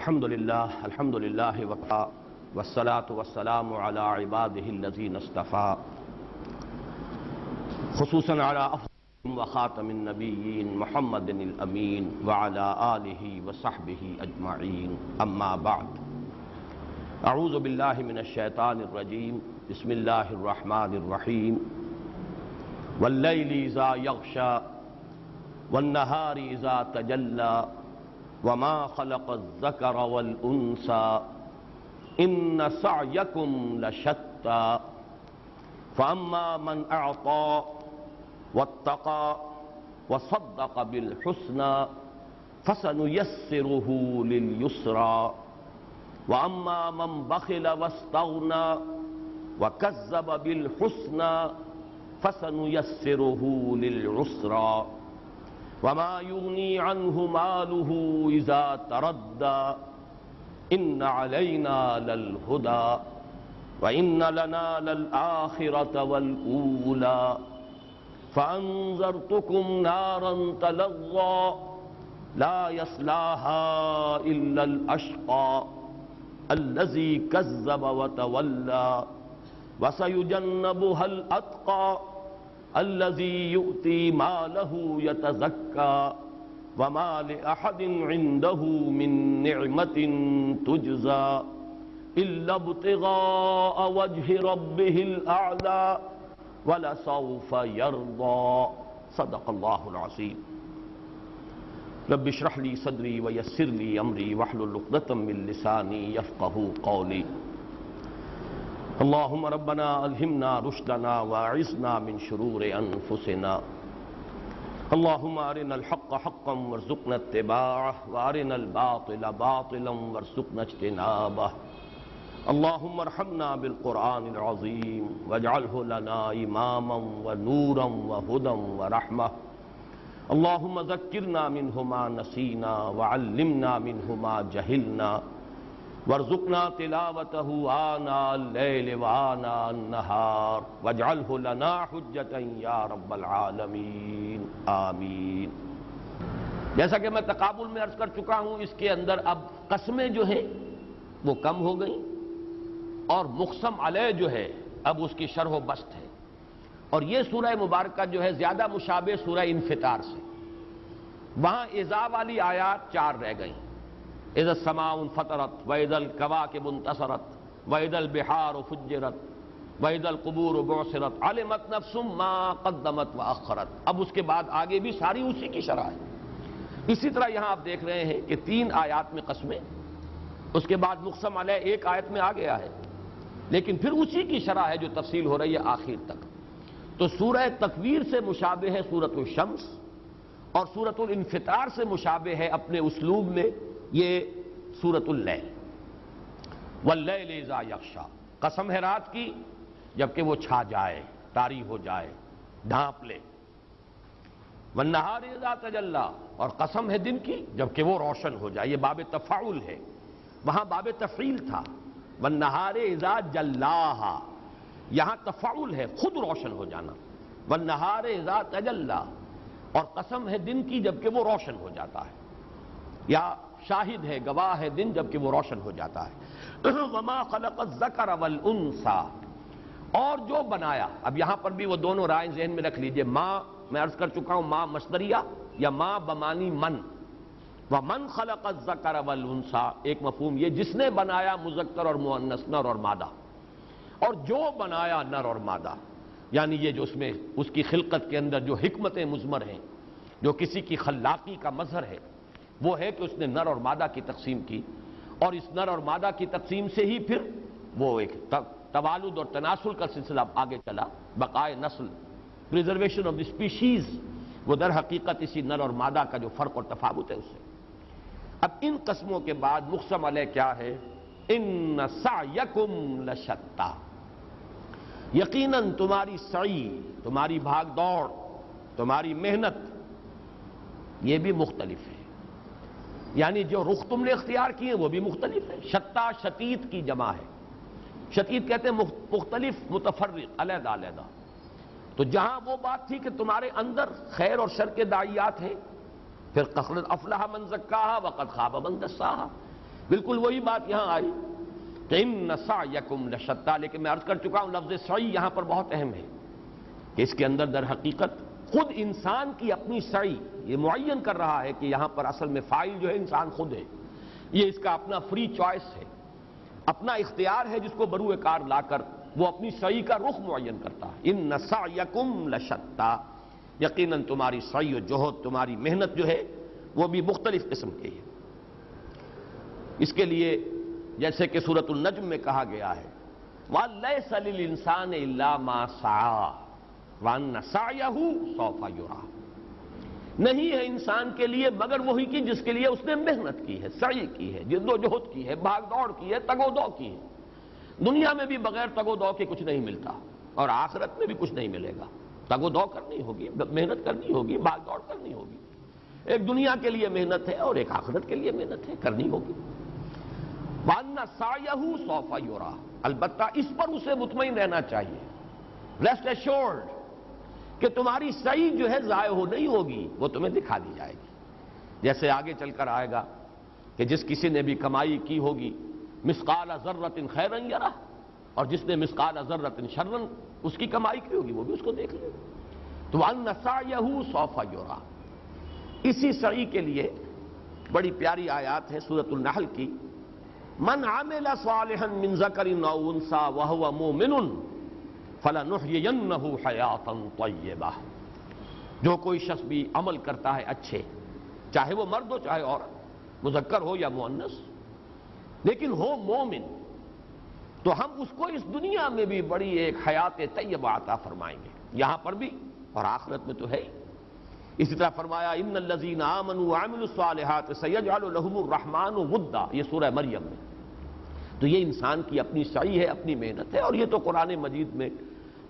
الحمد للہ وکفى والصلاة والسلام على عباده الذین اصطفى خصوصا على افضل وخاتم النبیین محمد الامین وعلى آلہ وصحبہ اجمعین اما بعد اعوذ باللہ من الشیطان الرجیم بسم اللہ الرحمن الرحیم واللیل اذا یغشی والنہار اذا تجلی وما خلق الذکر والانثى ان سعیکم لشتی فاما من اعطى واتقى وصدق بالحسنى فسنيسره لليسرى واما من بخل واستغنى وكذب بالحسنى فسنيسره للعسرى وما يغني عنه ماله إذا تردى إن علينا للهدى وإن لنا للآخرة والأولى فأنذرتكم نارا تلظى لا يصلاها إلا الأشقى الذي كذب وتولى وسيجنبها الأتقى الذي يؤتي ماله يتزكى وما لأحد عنده من نعمة تجزى إلا ابتغاء وجه ربه الأعلى ولسوف يرضى صدق الله العظيم رب اشرح لي صدري ويسر لي أمري واحلل عقدة من لساني يفقهوا قولي اللهم ربنا الہمنا رشدنا واعصمنا من شرور انفسنا اللهم ارنا الحق حقا وارزقنا اتباعه وارنا الباطل باطلا وارزقنا اجتنابه اللهم ارحمنا بالقرآن العظيم واجعله لنا اماما ونورا وهدى ورحمة اللهم ذكرنا منه ما نسينا وعلمنا منه ما جهلنا وارزقنا تلاوته آناء الليل وآناء النهار واجعله لنا حجة یا رب العالمین آمین۔ جیسا کہ میں تقابل میں عرض کر چکا ہوں، اس کے اندر اب قسمیں جو ہیں وہ کم ہو گئیں اور مقسم علیہ جو ہے اب اس کی شرح و بسط ہے، اور یہ سورہ مبارکہ جو ہے زیادہ مشابہ سورہ انفطار سے، وہاں اذا والی آیات 4 رہ گئیں، اذا السماء انفطرت واذا الكواكب انتصرت واذا البحار فجرت واذا القبور بعثرت علمت نفس ما قدمت واخرت۔ اب اس کے بعد آگے بھی ساری اسی کی شرح ہے۔ اسی طرح یہاں آپ دیکھ رہے ہیں کہ 3 آیات میں قسمیں، اس کے بعد مقسم علیہ 1 آیت میں آ گیا ہے، لیکن پھر اسی کی شرح ہے جو تفصیل ہو رہی ہے آخر تک۔ تو سورہ تکویر سے مشابہ ہے سورۃ الشمس، اور سورۃ الانفطار سے مشابہ ہے اپنے اسلوب میں یہ سورۃ اللیل۔ واللیل اذا یغشی، قسم ہے رات کی جبکہ وہ چھا جائے، طاری ہو جائے، ڈھانپ لے۔ والنہار اذا تجلی، اور قسم ہے دن کی جبکہ وہ روشن ہو جائے۔ یہ باب تفاعل ہے، وہاں باب تفعیل تھا۔ والنہار اذا جلاھا، یہاں تفاعل ہے، خود روشن ہو جانا۔ والنہار اذا تجلی، اور قسم ہے دن کی جبکہ وہ روشن ہو جاتا ہے، یا شاہد ہے، گواہ ہے دن جبکہ وہ روشن ہو جاتا ہے۔ وما خلق الذکر والانثى، اور جو بنایا، اب یہاں پر بھی وہ دونوں رائیں ذہن میں رکھ لیجئے، ماں میں عرض کر چکا ہوں، ماں مصدریہ یا ماں بمانی من۔ ومن خلق الذکر والانثى، ایک مفہوم یہ جس نے بنایا مذکر اور مؤنث، نر اور مادہ، اور جو بنایا نر اور مادہ، یعنی یہ جو اس میں اس کی خلقت کے اندر جو حکمتیں مضمر ہیں، جو کسی کی خلاقی کا مظہر ہے، وہ ہے کہ اس نے نر اور مادہ کی تقسیم کی، اور اس نر اور مادہ کی تقسیم سے ہی پھر وہ ایک توالد اور تناسل کا سلسلہ آگے چلا، بقائے نسل، پریزرویشن آف دی اسپیشیز، وہ در حقیقت اسی نر اور مادہ کا جو فرق اور تفاوت ہے اس سے۔ اب ان قسموں کے بعد مقسم علیہ کیا ہے؟ ان سعیکم لشتی، یقیناً تمہاری سعی، تمہاری بھاگ دوڑ، تمہاری محنت یہ بھی مختلف ہے، یعنی جو رخ تم نے اختیار کیے وہ بھی مختلف ہے۔ شتا شتیت کی جمع ہے، شتیت کہتے ہیں مختلف، متفرق، علیحدہ علیحدہ۔ تو جہاں وہ بات تھی کہ تمہارے اندر خیر اور شر کے داعیات ہیں، پھر قد افلح من زکاہا وقد خاب من دساہا، بالکل وہی بات یہاں آئی کہ ان سعیکم لشتیٰ، لیکن میں عرض کر چکا ہوں لفظ سعی یہاں پر بہت اہم ہے کہ اس کے اندر در حقیقت خود انسان کی اپنی سعی یہ معین کر رہا ہے کہ یہاں پر اصل میں فاعل جو ہے انسان خود ہے، یہ اس کا اپنا فری چوائس ہے، اپنا اختیار ہے جس کو بروئے کار لا کر وہ اپنی سعی کا رخ معین کرتا ہے۔ ان سعیکم لشتیٰ، یقیناً تمہاری سعی و جہد، تمہاری محنت جو ہے وہ بھی مختلف قسم کی ہے۔ اس کے لیے جیسے کہ سورۃ النجم میں کہا گیا ہے وَلَيْسَ لِلْإِنسَانِ إِلَّا مَا سَعَىٰ وَأَنَّ سَعْيَهُ سَوْفَ يُرَىٰ، نہیں ہے انسان کے لیے مگر وہی کی جس کے لیے اس نے محنت کی ہے، سعی کی ہے، جد و جہد کی ہے، بھاگ دوڑ کی ہے، تگ و دو کی ہے۔ دنیا میں بھی بغیر تگ و دو کے کچھ نہیں ملتا اور آخرت میں بھی کچھ نہیں ملے گا۔ تگ و دو کرنی ہوگی، محنت کرنی ہوگی، بھاگ دوڑ کرنی ہوگی۔ ایک دنیا کے لیے محنت ہے اور ایک آخرت کے لیے محنت ہے، کرنی ہوگی۔ وَأَنَّ سَعْيَهُ سَوْفَ يُرَىٰ، البتہ اس پر اسے مطمئن رہنا چاہیے، ریسٹ ایشورڈ کہ تمہاری سعی جو ہے ضائع ہو نہیں ہوگی، وہ تمہیں دکھا دی جائے گی۔ جیسے آگے چل کر آئے گا کہ جس کسی نے بھی کمائی کی ہوگی مثقال ذرۃ خیرا یرہ، اور جس نے مثقال ذرۃ شرا اس کی کمائی کی ہوگی وہ بھی اس کو دیکھ لے۔ تو وَأَنَّ سَعْيَهُ سَوْفَ يُرَىٰ، اسی سعی کے لیے بڑی پیاری آیات ہے سورۃ النحل کی، من عمل صالحا من ذکر او انثى وهو مؤمن فلنحيينه حیاتا طیبہ، جو کوئی شخص بھی عمل کرتا ہے اچھے، چاہے وہ مرد ہو چاہے عورت، مذکر ہو یا مؤنث، لیکن ہو مومن، تو ہم اس کو اس دنیا میں بھی بڑی ایک حیات طیبہ عطا فرمائیں گے، یہاں پر بھی اور آخرت میں تو ہے ہی۔ اسی طرح فرمایا ان الذین آمنوا وعملوا الصالحات سیجعل لهم الرحمن ودا، یہ سورہ مریم میں۔ تو یہ انسان کی اپنی سعی ہے، اپنی محنت ہے، اور یہ تو قرآن مجید میں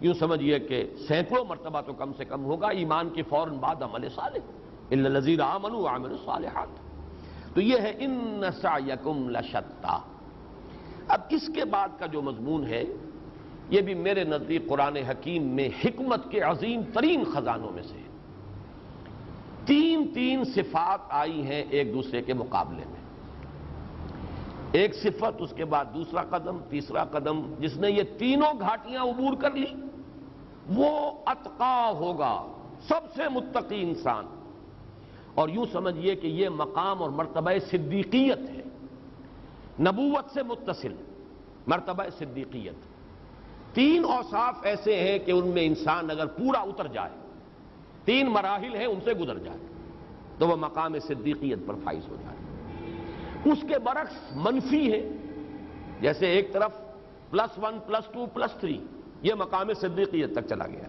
یوں سمجھیے کہ سینکڑوں مرتبہ تو کم سے کم ہوگا، ایمان کے فوراً بعد عمل صالح، الا الذین آمنوا وعملوا الصالحات۔ تو یہ ہے ان سعیکم لشتیٰ۔ اب اس کے بعد کا جو مضمون ہے یہ بھی میرے نزدیک قرآن حکیم میں حکمت کے عظیم ترین خزانوں میں سے ہے۔ تین صفات آئی ہیں ایک دوسرے کے مقابلے میں، ایک صفت، اس کے بعد دوسرا قدم، تیسرا قدم، جس نے یہ تینوں گھاٹیاں عبور کر لی وہ اتقا ہوگا، سب سے متقی انسان۔ اور یوں سمجھیے کہ یہ مقام اور مرتبہ صدیقیت ہے، نبوت سے متصل مرتبہ صدیقیت۔ تین اوصاف ایسے ہیں کہ ان میں انسان اگر پورا اتر جائے، تین مراحل ہیں ان سے گزر جائے تو وہ مقام صدیقیت پر فائز ہو جائے۔ اس کے برعکس منفی ہے، جیسے ایک طرف +1 +2 +3 یہ مقام صدیقیت تک چلا گیا،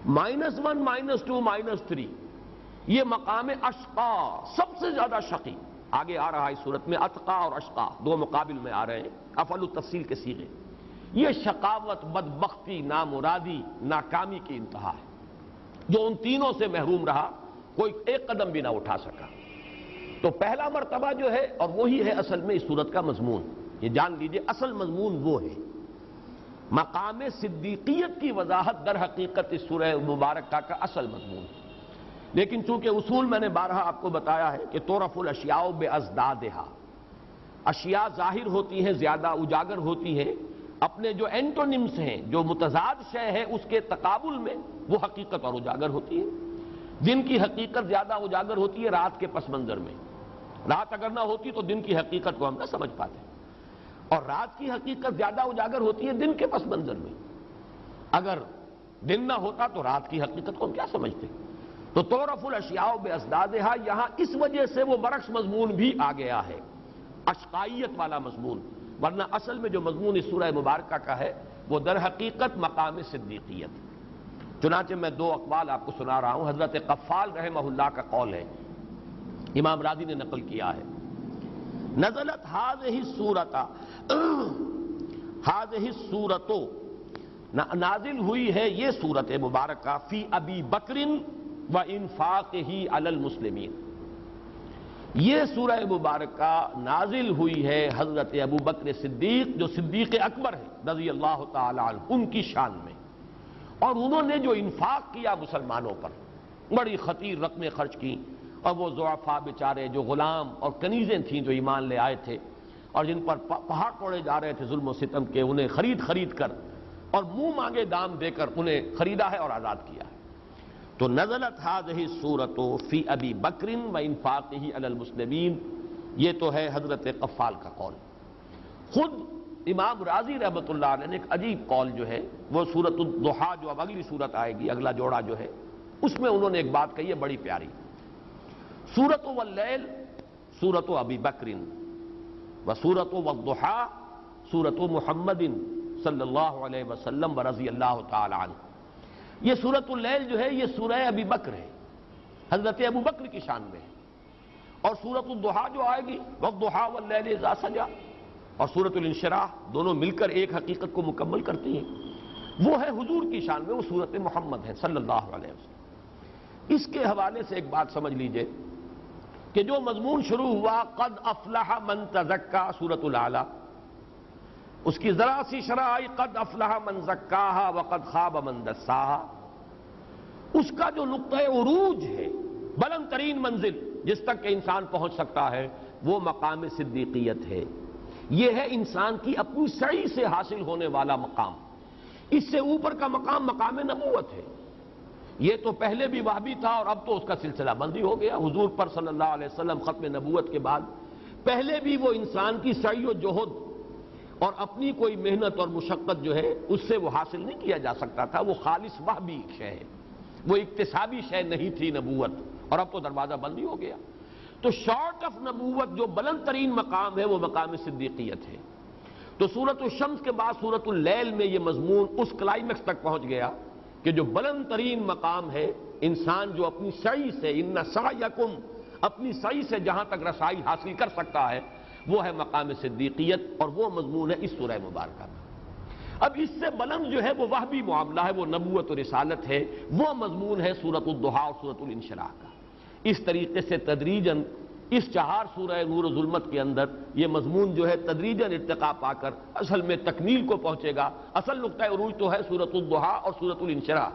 -1 -2 -3 یہ مقام اشقا، سب سے زیادہ شقی۔ آگے آ رہا ہے اس صورت میں اتقا اور اشقا دو مقابل میں آ رہے ہیں، افعل التفصیل کے صیغے۔ یہ شقاوت، بدبختی، نامرادی، ناکامی کی انتہا ہے، جو ان تینوں سے محروم رہا، کوئی ایک قدم بھی نہ اٹھا سکا۔ تو پہلا مرتبہ جو ہے، اور وہی ہے اصل میں اس صورت کا مضمون، یہ جان لیجئے اصل مضمون وہ ہے، مقام صدیقیت کی وضاحت در حقیقت اس سورہ مبارکہ کا اصل مضمون۔ لیکن چونکہ اصول میں نے بارہا آپ کو بتایا ہے کہ تعرف الاشیاء بازدادہا، اشیاء ظاہر ہوتی ہیں، زیادہ اجاگر ہوتی ہیں اپنے جو اینٹونمز ہیں، جو متضاد شے ہے اس کے تقابل میں وہ حقیقت اور اجاگر ہوتی ہے۔ دن کی حقیقت زیادہ اجاگر ہوتی ہے رات کے پس منظر میں، رات اگر نہ ہوتی تو دن کی حقیقت کو ہم نہ سمجھ پاتے، اور رات کی حقیقت زیادہ اجاگر ہوتی ہے دن کے پس منظر میں۔ اگر دن نہ ہوتا تو رات کی حقیقت کو ہم کیا سمجھتے؟ تو تعرف الاشیاء بازدادہا، یہاں اس وجہ سے وہ برعکس مضمون بھی آ گیا ہے، اشقائیت والا مضمون، ورنہ اصل میں جو مضمون اس سورہ مبارکہ کا ہے وہ در حقیقت مقام صدیقیت۔ چنانچہ میں دو اقوال آپ کو سنا رہا ہوں، حضرت قفال رحمہ اللہ کا قول ہے، امام راضی نے نقل کیا ہے، نزلت هذه السورۃ، نازل ہوئی ہے یہ سورت مبارکہ فی ابی بکر و انفاقہ علی المسلمین، یہ سورہ مبارکہ نازل ہوئی ہے حضرت ابو بکر صدیق جو صدیق اکبر ہے رضی اللہ تعالی عنہ، ان کی شان میں، اور انہوں نے جو انفاق کیا مسلمانوں پر، بڑی خطیر رقمیں خرچ کی، اور وہ ضعفاء بیچارے جو غلام اور کنیزیں تھیں جو ایمان لے آئے تھے اور جن پر پہاڑ توڑے جا رہے تھے ظلم و ستم کے، انہیں خرید کر اور منہ مانگے دام دے کر انہیں خریدا ہے اور آزاد کیا ہے۔ تو نزلت هذه السورة فی ابی بکر وانفاقه علی المسلمین، یہ تو ہے حضرت قفال کا قول۔ خود امام راضی رحمۃ اللہ علیہ نے ایک عجیب قول جو ہے وہ سورۃ الضحیٰ، جو اب اگلی سورت آئے گی، اگلا جوڑا جو ہے، اس میں انہوں نے ایک بات کہی ہے بڑی پیاری۔ سورۃ واللیل سورۃ ابی بکر وسورۃ والضحیٰ سورۃ محمد صلی اللہ علیہ وسلم ورضی اللہ تعالی عنہ۔ یہ سورۃ اللیل جو ہے یہ سورہ ابی بکر ہے، حضرت ابو بکر کی شان میں ہے، اور سورۃ الضحیٰ جو آئے گی والضحیٰ واللیل اذا سجا، اور سورۃ الانشراح، دونوں مل کر ایک حقیقت کو مکمل کرتی ہیں، وہ ہے حضور کی شان میں، وہ سورۃ محمد ہے صلی اللہ علیہ وسلم۔ اس کے حوالے سے ایک بات سمجھ لیجئے کہ جو مضمون شروع ہوا قد افلح من تزکا سورۃ الاعلی، اس کی ذرا سی شرح آئی قد افلح من زکاہا وقد خاب من دساہا، اس کا جو نقطہ عروج ہے، بلند ترین منزل جس تک کہ انسان پہنچ سکتا ہے، وہ مقام صدیقیت ہے۔ یہ ہے انسان کی اپنی سعی سے حاصل ہونے والا مقام۔ اس سے اوپر کا مقام مقام نبوت ہے۔ یہ تو پہلے بھی وہابی تھا اور اب تو اس کا سلسلہ بندی ہو گیا۔ حضور پر صلی اللہ علیہ وسلم ختم نبوت کے بعد پہلے بھی وہ انسان کی سعی و جہد اور اپنی کوئی محنت اور مشقت جو ہے اس سے وہ حاصل نہیں کیا جا سکتا تھا، وہ خالص وہابی شے ہے، وہ اکتسابی شے نہیں تھی نبوت، اور اب تو دروازہ بندی ہو گیا۔ تو شارٹ آف نبوت جو بلند ترین مقام ہے وہ مقام صدیقیت ہے۔ تو سورۃ الشمس کے بعد سورۃ اللیل میں یہ مضمون اس کلائمیکس تک پہنچ گیا کہ جو بلند ترین مقام ہے، انسان جو اپنی سعی سے، ان سعیکم، اپنی سعی سے جہاں تک رسائی حاصل کر سکتا ہے، وہ ہے مقام صدیقیت، اور وہ مضمون ہے اس سورہ مبارکہ میں۔ اب اس سے بلند جو ہے وہ وہبی معاملہ ہے، وہ نبوت و رسالت ہے، وہ مضمون ہے سورۃ الضحیٰ اور سورۃ الانشراح کا۔ اس طریقے سے تدریجاً اس 4 سورہ نور و ظلمت کے اندر یہ مضمون جو ہے تدریجاً ارتقا پا کر اصل میں تکمیل کو پہنچے گا۔ اصل نقطہ عروج تو ہے سورۃ الضحیٰ اور سورۃ الانشراح،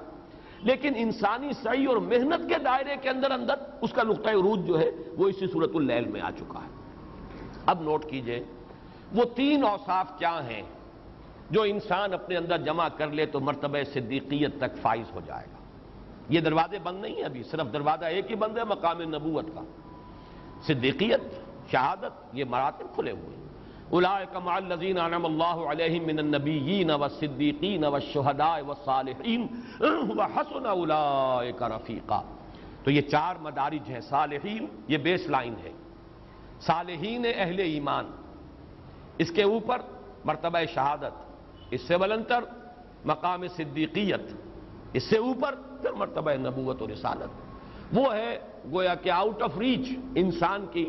لیکن انسانی سعی اور محنت کے دائرے کے اندر اس کا نقطہ عروج جو ہے وہ اسی سورۃ اللیل میں آ چکا ہے۔ اب نوٹ کیجئے وہ 3 اوصاف کیا ہیں جو انسان اپنے اندر جمع کر لے تو مرتبہ صدیقیت تک فائز ہو جائے گا۔ یہ دروازے بند نہیں ہیں، ابھی صرف دروازہ ایک ہی بند ہے، مقام نبوت کا۔ صدیقیت، شہادت، یہ مراتب کھلے ہوئے ہیں۔ اولئک مع الذین انعم اللہ علیہم من النبیین والصدیقین والشہداء والصالحین وحسن اولئک رفیقا۔ تو یہ 4 مدارج ہیں۔ صالحین یہ بیس لائن ہے، صالحین اہل ایمان، اس کے اوپر مرتبہ شہادت، اس سے بلندتر مقام صدیقیت، اس سے اوپر پھر مرتبہ نبوت و رسالت۔ وہ ہے گویا کہ آؤٹ آف ریچ انسان کی،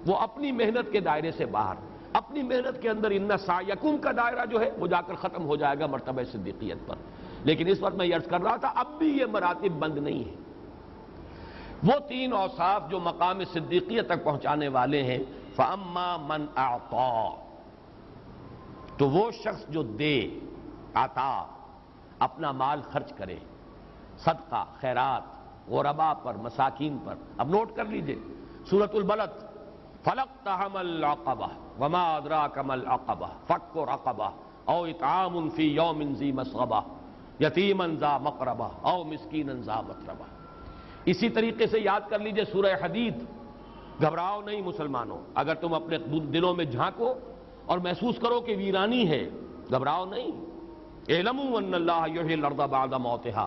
وہ اپنی محنت کے دائرے سے باہر، اپنی محنت کے اندر ان سعیکم کا دائرہ جو ہے وہ جا کر ختم ہو جائے گا مرتبہ صدیقیت پر۔ لیکن اس وقت میں یہ عرض کر رہا تھا اب بھی یہ مراتب بند نہیں ہیں۔ وہ 3 اوصاف جو مقام صدیقیت تک پہنچانے والے ہیں، فَأَمَّا مَنْ أَعْطَى، تو وہ شخص جو دے، عطا، اپنا مال خرچ کرے، صدقہ، خیرات، غرباء پر، مساکین پر۔ اب نوٹ کر لیجئے سورۃ البلد، فَلَقْتَحَمَ الْعَقَبَةَ وَمَا أَدْرَاكَ مَا الْعَقَبَةُ فَكُّ رَقَبَةٍ أَوْ إِطْعَامٌ فِي يَوْمٍ ذِي مَسْغَبَةٍ یتیماً ذا مقربہ أَوْ مِسْكِینًا ذا متربہ۔ اسی طریقے سے یاد کر لیجئے سورہ حدید، گھبراؤ نہیں مسلمانوں، اگر تم اپنے دلوں میں جھانکو اور محسوس کرو کہ ویرانی ہے، گھبراؤ نہیں۔ اعلموا ان اللہ یحیی الارض بعد موتها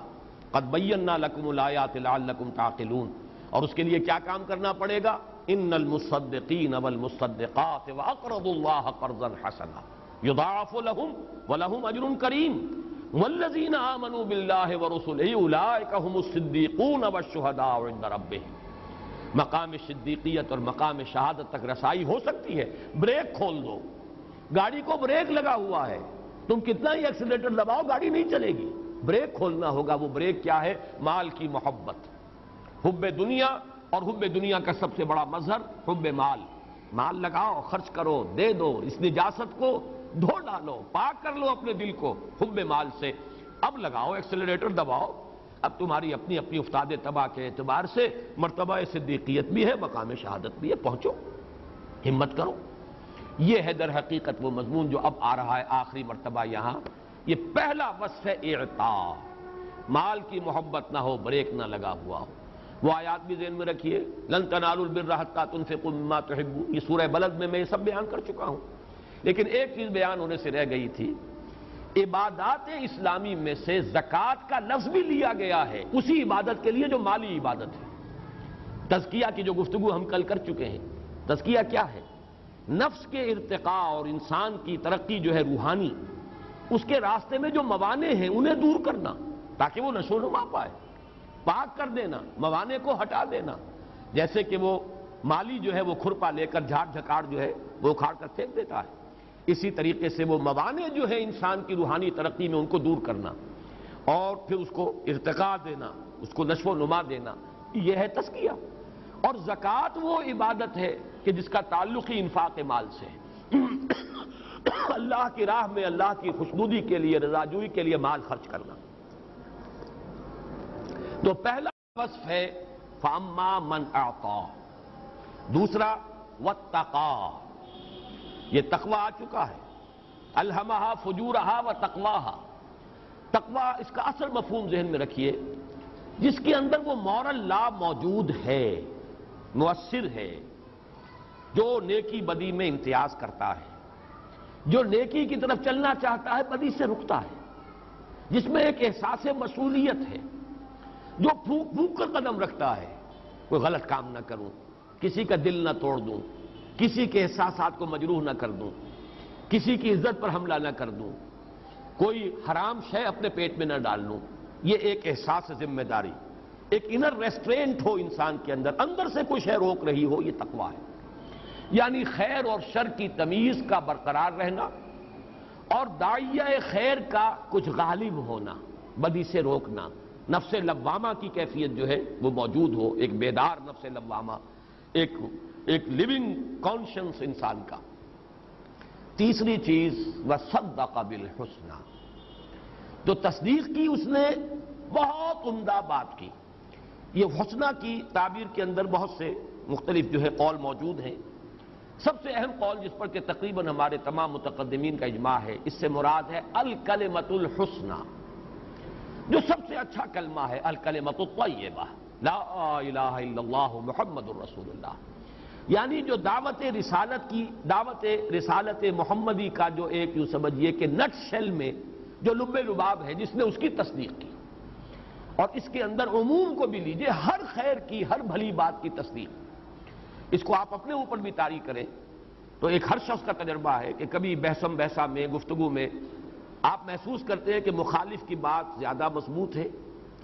قد بینا لکم الآیات لعلکم تعقلون۔ اور اس کے لیے کیا کام کرنا پڑے گا؟ ان المصدقین والمصدقات واقرضوا اللہ قرضا حسنا یضاعف لهم ولهم اجر کریم والذین آمنوا باللہ ورسلہ اولئک هم الصدیقون والشہداء عند ربهم۔ مقام صدیقیت اور مقام شہادت تک رسائی ہو سکتی ہے۔ بریک کھول دو، گاڑی کو بریک لگا ہوا ہے، تم کتنا ہی ایکسیلیٹر دباؤ گاڑی نہیں چلے گی، بریک کھولنا ہوگا۔ وہ بریک کیا ہے؟ مال کی محبت، حب دنیا، اور حب دنیا کا سب سے بڑا مظہر حب مال۔ مال لگاؤ، خرچ کرو، دے دو، اس نجاست کو دھو ڈالو، پاک کر لو اپنے دل کو حب مال سے۔ اب لگاؤ ایکسیلیٹر دباؤ، اب تمہاری اپنی اپنی افتاد تباہ کے اعتبار سے مرتبہ صدیقیت بھی ہے، مقام شہادت بھی ہے، پہنچو، ہمت کرو۔ یہ ہے در حقیقت وہ مضمون جو اب آ رہا ہے آخری مرتبہ یہاں. یہ پہلا وصف ہے اعطاء. مال کی محبت نہ ہو، بریک نہ لگا ہوا ہو. وہ آیات بھی ذہن میں رکھیے، لن تنالوا البر حتى تنفقوا مما تحبون. یہ سورہ بلد میں یہ سب بیان کر چکا ہوں، لیکن ایک چیز بیان ہونے سے رہ گئی تھی. عبادات اسلامی میں سے زکوٰۃ کا لفظ بھی لیا گیا ہے اسی عبادت کے لیے جو مالی عبادت ہے. تزکیہ کی جو گفتگو ہم کل کر چکے ہیں، تزکیہ کیا ہے؟ نفس کے ارتقاء اور انسان کی ترقی جو ہے روحانی، اس کے راستے میں جو موانع ہیں انہیں دور کرنا تاکہ وہ نشو و نما پائے. پاک کر دینا، موانع کو ہٹا دینا. جیسے کہ وہ مالی جو ہے وہ کھرپا لے کر جھاڑ جھکاڑ جو ہے وہ اکھاڑ کر پھینک دیتا ہے، اسی طریقے سے وہ موانع جو ہے انسان کی روحانی ترقی میں ان کو دور کرنا اور پھر اس کو ارتقاء دینا، اس کو نشو و نما دینا، یہ ہے تزکیہ. اور زکوٰۃ وہ عبادت ہے کہ جس کا تعلق ہی انفاق مال سے ہے. اللہ کی راہ میں اللہ کی خوشنودی کے لیے، رضاجوئی کے لیے مال خرچ کرنا. تو پہلا وصف ہے فَأَمَّا مَنْ أَعْطَىٰ. دوسرا وَاتَّقَىٰ. یہ تقوی آ چکا ہے. أَلْهَمَهَا فُجُورَهَا وَتَقْوَاهَا. تقوی اس کا اصل مفہوم ذہن میں رکھیے، جس کے اندر وہ مورل لا موجود ہے، مؤثر ہے، جو نیکی بدی میں امتیاز کرتا ہے، جو نیکی کی طرف چلنا چاہتا ہے بدی سے رکتا ہے، جس میں ایک احساس مسئولیت ہے، جو پھونک پھونک کر قدم رکھتا ہے. کوئی غلط کام نہ کروں، کسی کا دل نہ توڑ دوں، کسی کے احساسات کو مجروح نہ کر دوں، کسی کی عزت پر حملہ نہ کر دوں، کوئی حرام شے اپنے پیٹ میں نہ ڈال لوں. یہ ایک احساس ذمہ داری، ایک انر ریسٹرینٹ ہو انسان کے اندر، اندر سے کوئی شے روک رہی ہو، یہ تقویٰ ہے. یعنی خیر اور شر کی تمیز کا برقرار رہنا اور داعیہ خیر کا کچھ غالب ہونا، بدی سے روکنا. نفس لوامہ کی کیفیت جو ہے وہ موجود ہو، ایک بیدار نفس لوامہ، ایک لیونگ کانشنس انسان کا. تیسری چیز وصدق بالحسنى. تو تصدیق کی اس نے بہت عمدہ بات کی. یہ حسنہ کی تعبیر کے اندر بہت سے مختلف جو ہے قول موجود ہیں. سب سے اہم قول جس پر کہ تقریباً ہمارے تمام متقدمین کا اجماع ہے، اس سے مراد ہے الکلمۃ الحسنى، جو سب سے اچھا کلمہ ہے، الکلمۃ الطیبہ، لا الہ الا اللہ محمد الرسول اللہ. یعنی جو دعوت رسالت محمدی کا جو ایک یوں سمجھیے کہ نٹ شیل میں جو لب لباب ہے، جس نے اس کی تصدیق کی. اور اس کے اندر عموم کو بھی لیجئے، ہر خیر کی، ہر بھلی بات کی تصدیق. اس کو آپ اپنے اوپر بھی طاری کریں تو ایک ہر شخص کا تجربہ ہے کہ کبھی بحثم بحثہ میں، گفتگو میں آپ محسوس کرتے ہیں کہ مخالف کی بات زیادہ مضبوط ہے،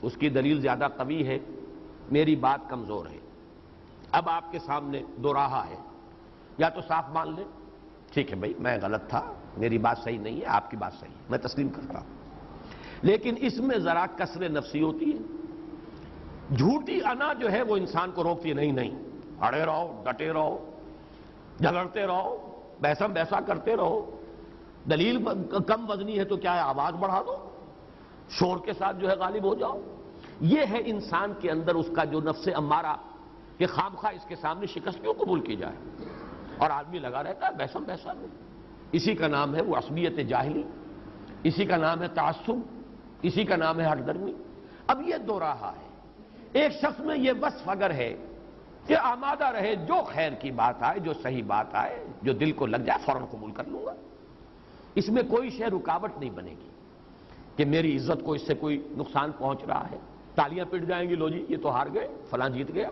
اس کی دلیل زیادہ قوی ہے، میری بات کمزور ہے. اب آپ کے سامنے دو راہ ہے، یا تو صاف مان لیں ٹھیک ہے بھائی میں غلط تھا، میری بات صحیح نہیں ہے، آپ کی بات صحیح ہے، میں تسلیم کرتا ہوں. لیکن اس میں ذرا کسر نفسی ہوتی ہے. جھوٹی انا جو ہے وہ انسان کو روکتی ہے، نہیں اڑے رہو، ڈٹے رہو، جھگڑتے رہو، بحثم بحثہ کرتے رہو. دلیل کم وزنی ہے تو کیا ہے، آواز بڑھا دو، شور کے ساتھ جو ہے غالب ہو جاؤ. یہ ہے انسان کے اندر اس کا جو نفس امارہ کہ خامخواہ اس کے سامنے شکست کیوں قبول کی جائے، اور آدمی لگا رہتا ہے بحثم بحثہ میں. اسی کا نام ہے وہ عصبیت جاہلی، اسی کا نام ہے تعصب، اسی کا نام ہے ہٹ درمی. اب یہ دو راہ ہے. ایک شخص میں یہ وصف اگر ہے کہ آمادہ رہے، جو خیر کی بات آئے، جو صحیح بات آئے، جو دل کو لگ جائے فوراً قبول کر لوں گا، اس میں کوئی شے رکاوٹ نہیں بنے گی کہ میری عزت کو اس سے کوئی نقصان پہنچ رہا ہے، تالیاں پٹ جائیں گی، لو جی یہ تو ہار گئے، فلاں جیت گیا.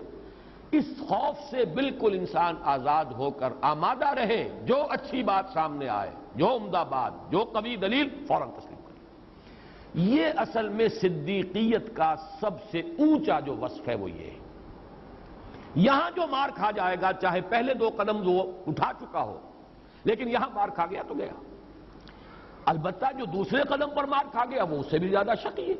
اس خوف سے بالکل انسان آزاد ہو کر آمادہ رہے، جو اچھی بات سامنے آئے، جو عمدہ بات، جو قوی دلیل، فوراً تسلیم کرے. یہ اصل میں صدیقیت کا سب سے اونچا جو وصف ہے وہ یہ ہے. یہاں جو مار کھا جائے گا، چاہے پہلے دو قدم وہ اٹھا چکا ہو، لیکن یہاں مار کھا گیا تو گیا. البتہ جو دوسرے قدم پر مار کھا گیا وہ اس سے بھی زیادہ شقی ہے.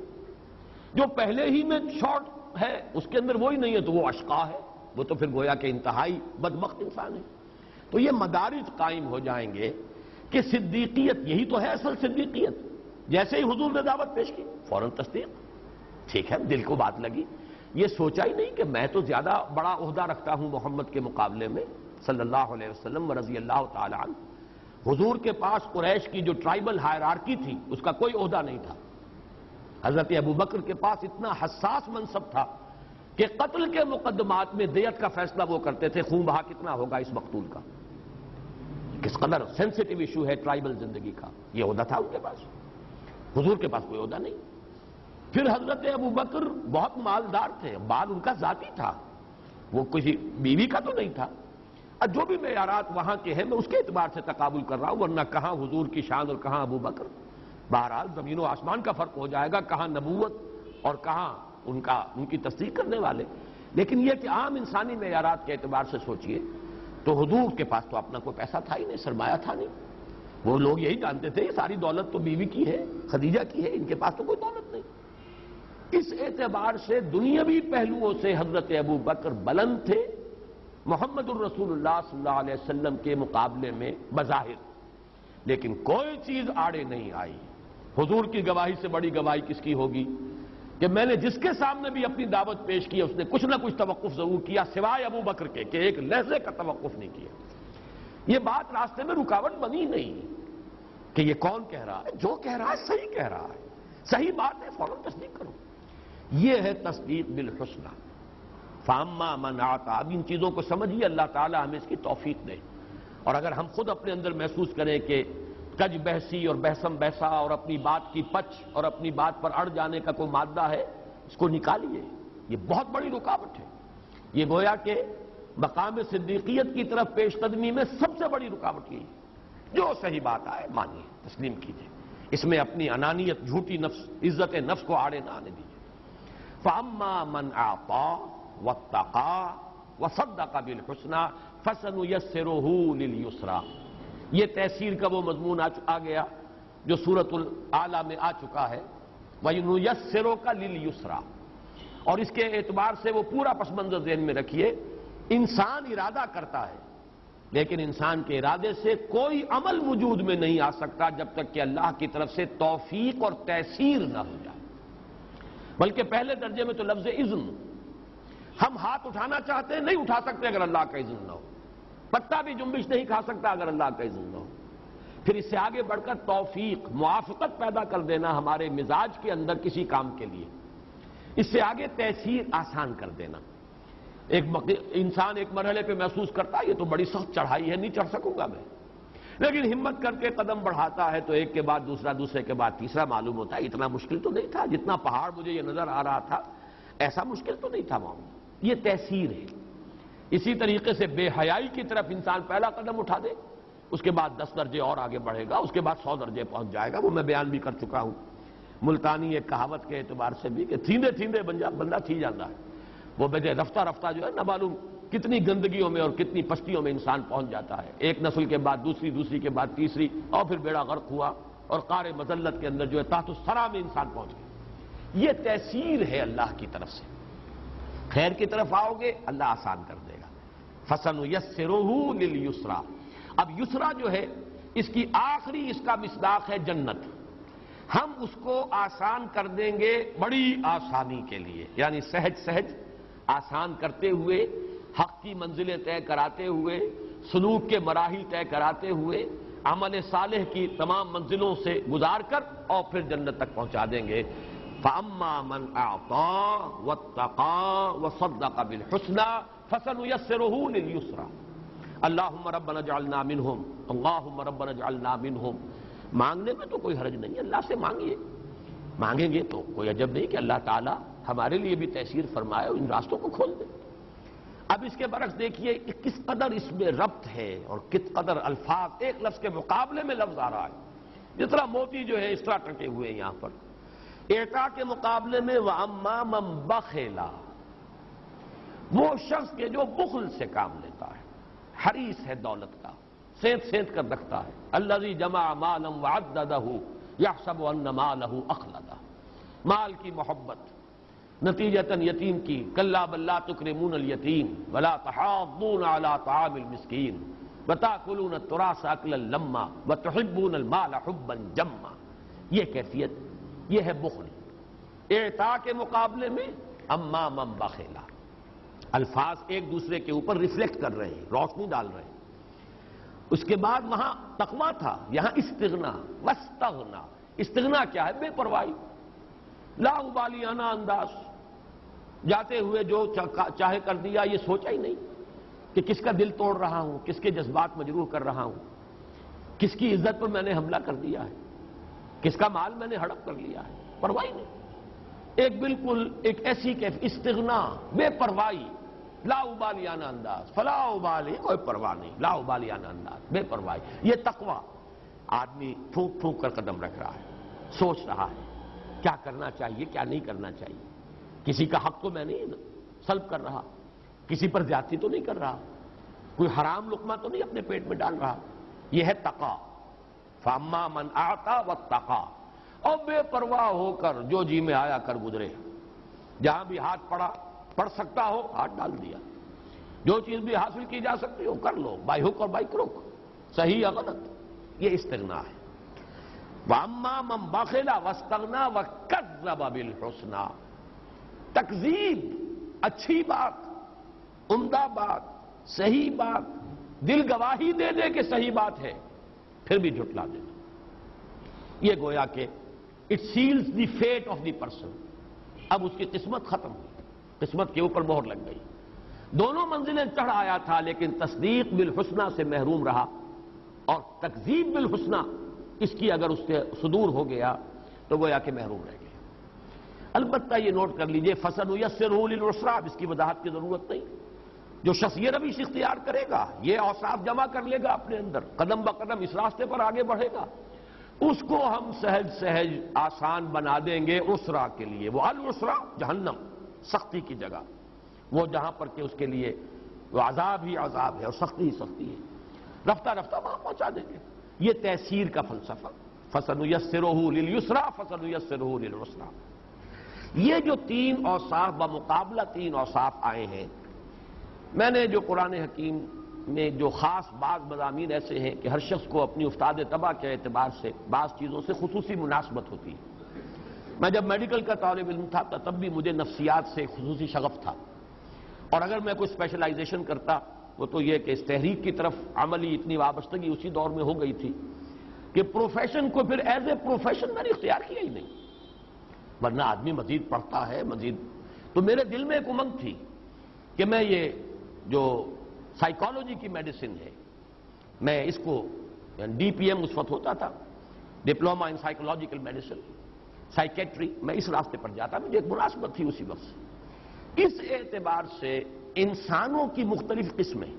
جو پہلے ہی میں شارٹ ہے اس کے اندر وہی نہیں ہے تو وہ اشقا ہے، وہ تو پھر گویا کہ انتہائی بدبخت انسان ہے. تو یہ مدارج قائم ہو جائیں گے کہ صدیقیت یہی تو ہے اصل صدیقیت. جیسے ہی حضور نے دعوت پیش کی فوراً تصدیق، ٹھیک ہے دل کو بات لگی. یہ سوچا ہی نہیں کہ میں تو زیادہ بڑا عہدہ رکھتا ہوں محمد کے مقابلے میں صلی اللہ علیہ وسلم رضی اللہ تعالی عنہ. حضور کے پاس قریش کی جو ٹرائبل ہائرارکی تھی اس کا کوئی عہدہ نہیں تھا. حضرت ابوبکر کے پاس اتنا حساس منصب تھا کہ قتل کے مقدمات میں دیت کا فیصلہ وہ کرتے تھے، خون بہا کتنا ہوگا اس مقتول کا. کس قدر سینسیٹیو ایشو ہے ٹرائبل زندگی کا، یہ عہدہ تھا ان کے پاس. حضور کے پاس کوئی عہدہ نہیں. پھر حضرت ابوبکر بہت مالدار تھے، مال ان کا ذاتی تھا، وہ کسی بیوی کا تو نہیں تھا. اب جو بھی معیارات وہاں کے ہیں میں اس کے اعتبار سے تقابل کر رہا ہوں، ورنہ کہاں حضور کی شان اور کہاں ابوبکر. بہرحال زمین و آسمان کا فرق ہو جائے گا، کہاں نبوت اور کہاں ان کی تصدیق کرنے والے. لیکن یہ کہ عام انسانی معیارات کے اعتبار سے سوچئے تو حضور کے پاس تو اپنا کوئی پیسہ تھا ہی نہیں، سرمایہ تھا نہیں. وہ لوگ یہی جانتے تھے یہ ساری دولت تو بیوی کی ہے، خدیجہ کی ہے، ان کے پاس تو کوئی دولت نہیں. اس اعتبار سے دنیاوی پہلوؤں سے حضرت ابوبکر بلند تھے محمد الرسول اللہ صلی اللہ علیہ وسلم کے مقابلے میں بظاہر، لیکن کوئی چیز آڑے نہیں آئی. حضور کی گواہی سے بڑی گواہی کس کی ہوگی کہ میں نے جس کے سامنے بھی اپنی دعوت پیش کی اس نے کچھ نہ کچھ توقف ضرور کیا، سوائے ابوبکر کے کہ ایک لحظے کا توقف نہیں کیا. یہ بات راستے میں رکاوٹ بنی نہیں کہ یہ کون کہہ رہا ہے، جو کہہ رہا ہے صحیح کہہ رہا ہے، صحیح بات ہے، فوراً تصدیق کرو. یہ ہے تصدیق بالحسنى. فاما من اعطى. اب ان چیزوں کو سمجھیے، اللہ تعالی ہمیں اس کی توفیق دے. اور اگر ہم خود اپنے اندر محسوس کریں کہ کج بحثی اور بحثم بحثا اور اپنی بات کی پچ اور اپنی بات پر اڑ جانے کا کوئی مادہ ہے، اس کو نکالیے. یہ بہت بڑی رکاوٹ ہے. یہ گویا کہ مقام صدیقیت کی طرف پیش قدمی میں سب سے بڑی رکاوٹ یہی ہے. جو صحیح بات آئے مانیے، تسلیم کیجیے، اس میں اپنی انانیت، جھوٹی نفس، عزت نفس کو آڑے نہ آنے دیجیے. فَأَمَّا مَنْ أَعْطَى وَاتَّقَى وَصَدَّقَ بِالْحُسْنَى فَسَنُيَسِّرُهُ لِلْيُسْرَى. یہ تحسیر کا وہ مضمون آ گیا جو سورۃ الاعلیٰ میں آ چکا ہے، وَيُنُيَسِّرُكَ لِلْيُسْرَى. اور اس کے اعتبار سے وہ پورا پس منظر ذہن میں رکھیے. انسان ارادہ کرتا ہے لیکن انسان کے ارادے سے کوئی عمل وجود میں نہیں آ سکتا جب تک کہ اللہ کی طرف سے توفیق اور تیسیر نہ ہو جائے. بلکہ پہلے درجے میں تو لفظ اذن، ہم ہاتھ اٹھانا چاہتے ہیں نہیں اٹھا سکتے اگر اللہ کا اذن نہ ہو. پتا بھی جنبش نہیں کھا سکتا اگر اللہ کا اذن نہ ہو. پھر اس سے آگے بڑھ کر توفیق، موافقت پیدا کر دینا ہمارے مزاج کے اندر کسی کام کے لیے. اس سے آگے تیسیر آسان کر دینا. انسان ایک مرحلے پہ محسوس کرتا ہے یہ تو بڑی سخت چڑھائی ہے، نہیں چڑھ سکوں گا میں، لیکن ہمت کر کے قدم بڑھاتا ہے تو ایک کے بعد دوسرا، دوسرے کے بعد تیسرا معلوم ہوتا ہے اتنا مشکل تو نہیں تھا. جتنا پہاڑ مجھے یہ نظر آ رہا تھا ایسا مشکل تو نہیں تھا معاملہ. یہ تیسیر ہے. اسی طریقے سے بے حیائی کی طرف انسان پہلا قدم اٹھا دے، اس کے بعد 10 درجے اور آگے بڑھے گا، اس کے بعد 100 درجے پہنچ جائے گا. وہ میں بیان بھی کر چکا ہوں ملتانی ایک کہاوت کے اعتبار سے بھی کہ تھیندے تھیندے بندہ تھی جاتا ہے. وہ بجے رفتہ رفتہ جو ہے نہ معلوم کتنی گندگیوں میں اور کتنی پستیوں میں انسان پہنچ جاتا ہے. ایک نسل کے بعد دوسری، دوسری کے بعد تیسری، اور پھر بیڑا غرق ہوا اور قعر مذلت کے اندر جو ہے تحت الثری میں انسان پہنچ گیا. یہ تیسیر ہے اللہ کی طرف سے. خیر کی طرف آؤ گے اللہ آسان کر دے گا. فَسَنُيَسِّرُهُ لِلْيُسْرَى. اب یسرا جو ہے اس کی آخری اس کا مصداق ہے جنت. ہم اس کو آسان کر دیں گے بڑی آسانی کے لیے، یعنی سہج سہج آسان کرتے ہوئے، حق کی منزلیں طے کراتے ہوئے، سلوک کے مراحل طے کراتے ہوئے، عمل صالح کی تمام منزلوں سے گزار کر اور پھر جنت تک پہنچا دیں گے. فَأَمَّا مَنْ أَعْطَى وَاتَّقَى وَصَدَّقَ بِالْحُسْنَى فَسَنُيَسِّرُهُ لِلْيُسْرَى. اللہم ربنا اجعلنا منہم، اللہم ربنا اجعلنا منہم. مانگنے میں تو کوئی حرج نہیں، اللہ سے مانگیے. مانگیں گے تو کوئی عجب نہیں کہ اللہ تعالی ہمارے لیے بھی تیسیر فرمائے اور ان راستوں کو کھول دے. اب اس کے برعکس دیکھیے کہ کس قدر اس میں ربط ہے اور کس قدر الفاظ ایک لفظ کے مقابلے میں لفظ آ رہا ہے. جس طرح موتی جو ہے اس طرح ٹکے ہوئے ہیں یہاں پر. اعطاء کے مقابلے میں وَأَمَّا مَن بَخِلَ، وہ شخص کے جو بخل سے کام لیتا ہے، حریص ہے دولت کا، سینت سینت کر رکھتا ہے. الذی جمع مالا وعددہ یحسب ان مالہ اخلدہ. مال کی محبت نتیجتاً یتیم کی، کلا بل لا تکرمون الیتیم ولا تحاضون علی طعام المسکین وتأکلون التراث اکلا لما وتحبون المال حبا جما. یہ کیفیت، یہ ہے بخل. اعطاء کے مقابلے میں اما من بخلا. الفاظ ایک دوسرے کے اوپر ریفلیکٹ کر رہے ہیں، روشنی ڈال رہے ہیں. اس کے بعد وہاں تقویٰ تھا، یہاں استغنا، واستغنا۔ استغنا کیا ہے؟ بے پرواہی، لا ابالیانہ انداز، جاتے ہوئے جو چاہے کر دیا، یہ سوچا ہی نہیں کہ کس کا دل توڑ رہا ہوں، کس کے جذبات مجروح کر رہا ہوں، کس کی عزت پر میں نے حملہ کر دیا ہے، کس کا مال میں نے ہڑپ کر لیا ہے، پرواہی نہیں۔ ایک بالکل ایک ایسی استغنا، بے پرواہی، لا ابالیانہ انداز، فلا ابالی، کوئی پرواہ نہیں، لا ابالیانہ انداز، بے پرواہی۔ یہ تقویٰ۔ آدمی پھونک پھونک کر قدم رکھ رہا ہے، سوچ رہا ہے کیا کرنا چاہیے، کیا نہیں کرنا چاہیے، کسی کا حق تو میں نہیں سلب کر رہا، کسی پر زیادتی تو نہیں کر رہا، کوئی حرام لقمہ تو نہیں اپنے پیٹ میں ڈال رہا۔ یہ ہے تقیٰ۔ فاما من اعطى واتقى، اور بے پرواہ ہو کر جو جی میں آیا کر گزرے، جہاں بھی ہاتھ پڑ سکتا ہو ہاتھ ڈال دیا، جو چیز بھی حاصل کی جا سکتی ہو کر لو، بائی ہک اور بائی کروک، صحیح یا غلط۔ یہ استغنا ہے۔ واما من بخل واستغنى وكذب بالحسنى، تکذیب، اچھی بات، عمدہ بات، صحیح بات، دل گواہی دے دے کہ صحیح بات ہے، پھر بھی جھٹلا دینا، یہ گویا کہ it seals the fate of the person. اب اس کی قسمت ختم ہوئی، قسمت کے اوپر مہر لگ گئی۔ دونوں منزلیں چڑھ آیا تھا، لیکن تصدیق بالحسنى سے محروم رہا، اور تکذیب بالحسنى اس کی اگر اس سے صدور ہو گیا تو گویا کہ محروم رہ گیا۔ البتہ یہ نوٹ کر لیجئے، فَسَنُيَسِّرُهُ لِلْعُسْرَىٰ، اس کی وضاحت کی ضرورت نہیں۔ جو شخص یہ روش اختیار کرے گا، یہ اوصاف جمع کر لے گا اپنے اندر، قدم بقدم اس راستے پر آگے بڑھے گا، اس کو ہم سہج سہج آسان بنا دیں گے عسرا کے لیے۔ وہ العسرا جہنم، سختی کی جگہ، وہ جہاں پر کہ اس کے لیے وہ عذاب ہی عذاب ہے اور سختی ہی سختی ہے، رفتہ رفتہ وہاں پہنچا دیں گے۔ یہ تیسیر کا فلسفہ، فَسَنُيَسِّرُهُ لِلْيُسْرَىٰ فَسَنُيَسِّرُهُ لِلْعُسْرَىٰ۔ یہ جو تین اوصاف بمقابلہ تین اوصاف آئے ہیں، میں نے جو قرآن حکیم میں جو خاص بعض مضامین ایسے ہیں کہ ہر شخص کو اپنی افتاد طبع کے اعتبار سے بعض چیزوں سے خصوصی مناسبت ہوتی ہے۔ میں جب میڈیکل کا طالب علم تھا تب بھی مجھے نفسیات سے خصوصی شغف تھا، اور اگر میں کوئی اسپیشلائزیشن کرتا وہ تو یہ کہ اس تحریک کی طرف عملی اتنی وابستگی اسی دور میں ہو گئی تھی کہ پروفیشن کو پھر ایز اے پروفیشن میں نے اختیار کیا ہی نہیں، ورنہ آدمی مزید پڑھتا ہے مزید۔ تو میرے دل میں ایک امنگ تھی کہ میں یہ جو سائیکالوجی کی میڈیسن ہے، میں اس کو ڈی پی ایم اس وقت ہوتا تھا، diploma in psychological medicine, psychiatry, میں اس راستے پر جاتا، مجھے ایک مناسبت تھی اسی وقت سے۔ اس اعتبار سے انسانوں کی مختلف قسمیں،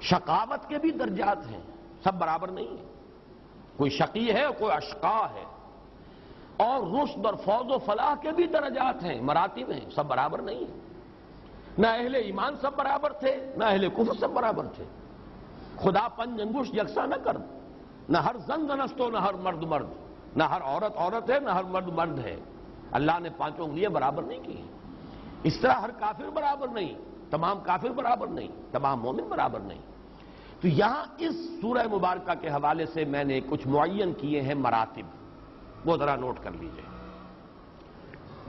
شقاوت کے بھی درجات ہیں، سب برابر نہیں ہیں، کوئی شقی ہے اور کوئی اشقا ہے، اور رشد اور فوز و فلاح کے بھی درجات ہیں، مراتب ہیں، سب برابر نہیں ہیں۔ نہ اہل ایمان سب برابر تھے، نہ اہل کفر سب برابر تھے۔ خدا پنج انگشت یکساں نہ کر، نہ ہر زن زنست ہو، نہ ہر مرد مرد، نہ ہر عورت عورت ہے، نہ ہر مرد مرد ہے۔ اللہ نے پانچوں انگلیاں برابر نہیں کی ہیں۔ اس طرح ہر کافر برابر نہیں، تمام کافر برابر نہیں، تمام مومن برابر نہیں۔ تو یہاں اس سورہ مبارکہ کے حوالے سے میں نے کچھ معین کیے ہیں مراتب، وہ ذرا نوٹ کر لیجئے۔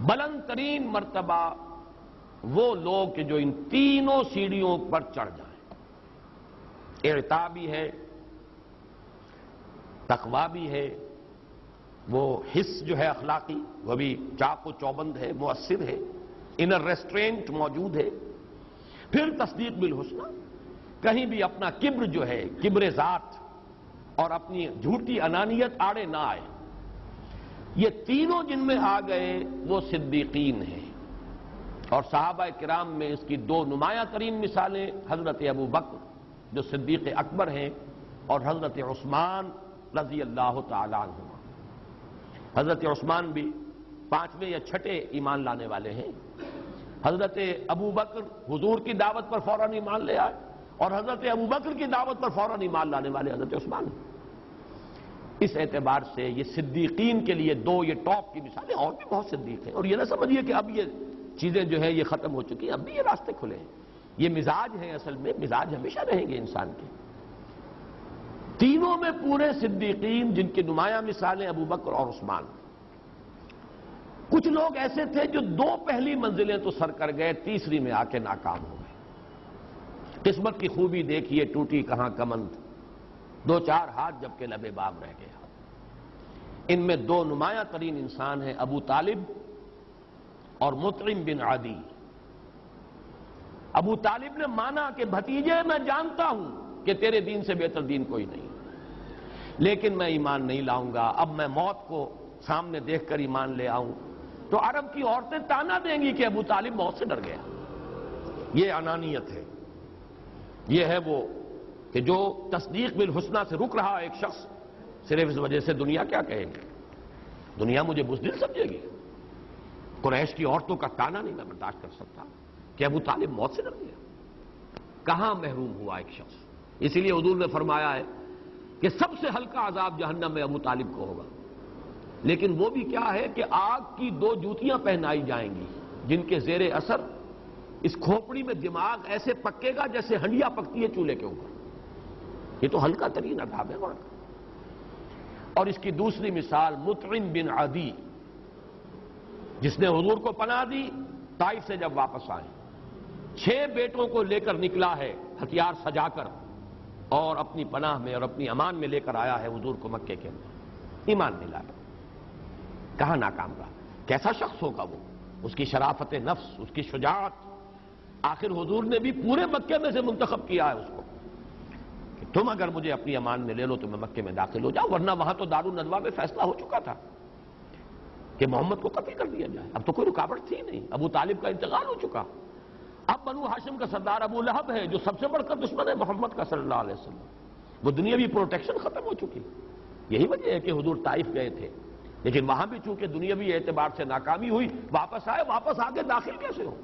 بلند ترین مرتبہ وہ لوگ کہ جو ان تینوں سیڑھیوں پر چڑھ جائیں، اعطاء بھی ہے، تقویٰ بھی ہے، وہ حس جو ہے اخلاقی وہ بھی چاق و چوبند ہے، مؤثر ہے، انر ریسٹرینٹ موجود ہے، پھر تصدیق بالحسنہ، کہیں بھی اپنا کبر جو ہے، کبر ذات اور اپنی جھوٹی انانیت آڑے نہ آئے۔ یہ تینوں جن میں آ گئے وہ صدیقین ہیں، اور صحابہ کرام میں اس کی دو نمایاں ترین مثالیں حضرت ابو بکر جو صدیق اکبر ہیں، اور حضرت عثمان رضی اللہ تعالی عنہما۔ حضرت عثمان بھی پانچویں یا چھٹے ایمان لانے والے ہیں، حضرت ابو بکر حضور کی دعوت پر فوراً ایمان لے آئے، اور حضرت ابو بکر کی دعوت پر فوراً ایمان لانے والے حضرت عثمان ہیں۔ اس اعتبار سے یہ صدیقین کے لیے دو یہ ٹاپ کی مثالیں، اور بھی بہت صدیق ہیں، اور یہ نہ سمجھیے کہ اب یہ چیزیں جو ہیں یہ ختم ہو چکی ہیں، اب بھی یہ راستے کھلے ہیں، یہ مزاج ہیں، اصل میں مزاج ہمیشہ رہیں گے انسان کے۔ تینوں میں پورے صدیقین جن کی نمایاں مثالیں ابو بکر اور عثمان۔ کچھ لوگ ایسے تھے جو دو پہلی منزلیں تو سر کر گئے، تیسری میں آ کے ناکام ہو گئے۔ قسمت کی خوبی دیکھیے ٹوٹی کہاں کمند، دو چار ہاتھ جبکہ لب باب رہ گیا۔ ان میں دو نمایاں ترین انسان ہیں ابو طالب اور مطعم بن عدی۔ ابو طالب نے مانا کہ بھتیجے میں جانتا ہوں کہ تیرے دین سے بہتر دین کوئی نہیں، لیکن میں ایمان نہیں لاؤں گا، اب میں موت کو سامنے دیکھ کر ایمان لے آؤں تو عرب کی عورتیں تانا دیں گی کہ ابو طالب موت سے ڈر گیا۔ یہ انانیت ہے، یہ ہے وہ کہ جو تصدیق بالحسنہ سے رک رہا ایک شخص صرف اس وجہ سے دنیا کیا کہے گی، دنیا مجھے بزدل سمجھے گی۔ قریش کی عورتوں کا تانا نہیں میں برداشت کر سکتا کہ ابو طالب موت سے ڈر گیا۔ کہاں محروم ہوا ایک شخص؟ اسی لیے حضور نے فرمایا ہے کہ سب سے ہلکا عذاب جہنم میں ابو طالب کو ہوگا، لیکن وہ بھی کیا ہے کہ آگ کی دو جوتیاں پہنائی جائیں گی جن کے زیر اثر اس کھوپڑی میں دماغ ایسے پکے گا جیسے ہنڈیا پکتی ہے چولہے کے اوپر۔ یہ تو ہلکا ترین عذاب ہے وہاں کا۔ اور اس کی دوسری مثال مطعم بن عدی، جس نے حضور کو پناہ دی طائف سے جب واپس آئے، 6 بیٹوں کو لے کر نکلا ہے ہتھیار سجا کر، اور اپنی پناہ میں اور اپنی امان میں لے کر آیا ہے حضور کو مکے کے اندر، ایمان نہیں لایا۔ کہاں ناکام رہا؟ کیسا شخص ہوگا وہ؟ اس کی شرافت نفس، اس کی شجاعت۔ آخر حضور نے بھی پورے مکے میں سے منتخب کیا ہے اس کو کہ تم اگر مجھے اپنی امان میں لے لو تو میں مکے میں داخل ہو جاؤں، ورنہ وہاں تو دارالندوہ میں فیصلہ ہو چکا تھا کہ محمد کو قتل کر دیا جائے، اب تو کوئی رکاوٹ تھی نہیں، ابو طالب کا انتقال ہو چکا۔ اب بنو ہاشم کا سردار ابو لہب ہے جو سب سے بڑھ کر دشمن ہے محمد کا صلی اللہ علیہ وسلم، وہ دنیاوی پروٹیکشن ختم ہو چکی۔ یہی وجہ ہے کہ حضور طائف گئے تھے، لیکن وہاں بھی چونکہ دنیاوی اعتبار سے ناکامی ہوئی، واپس آئے، واپس آگے داخل کیسے ہو؟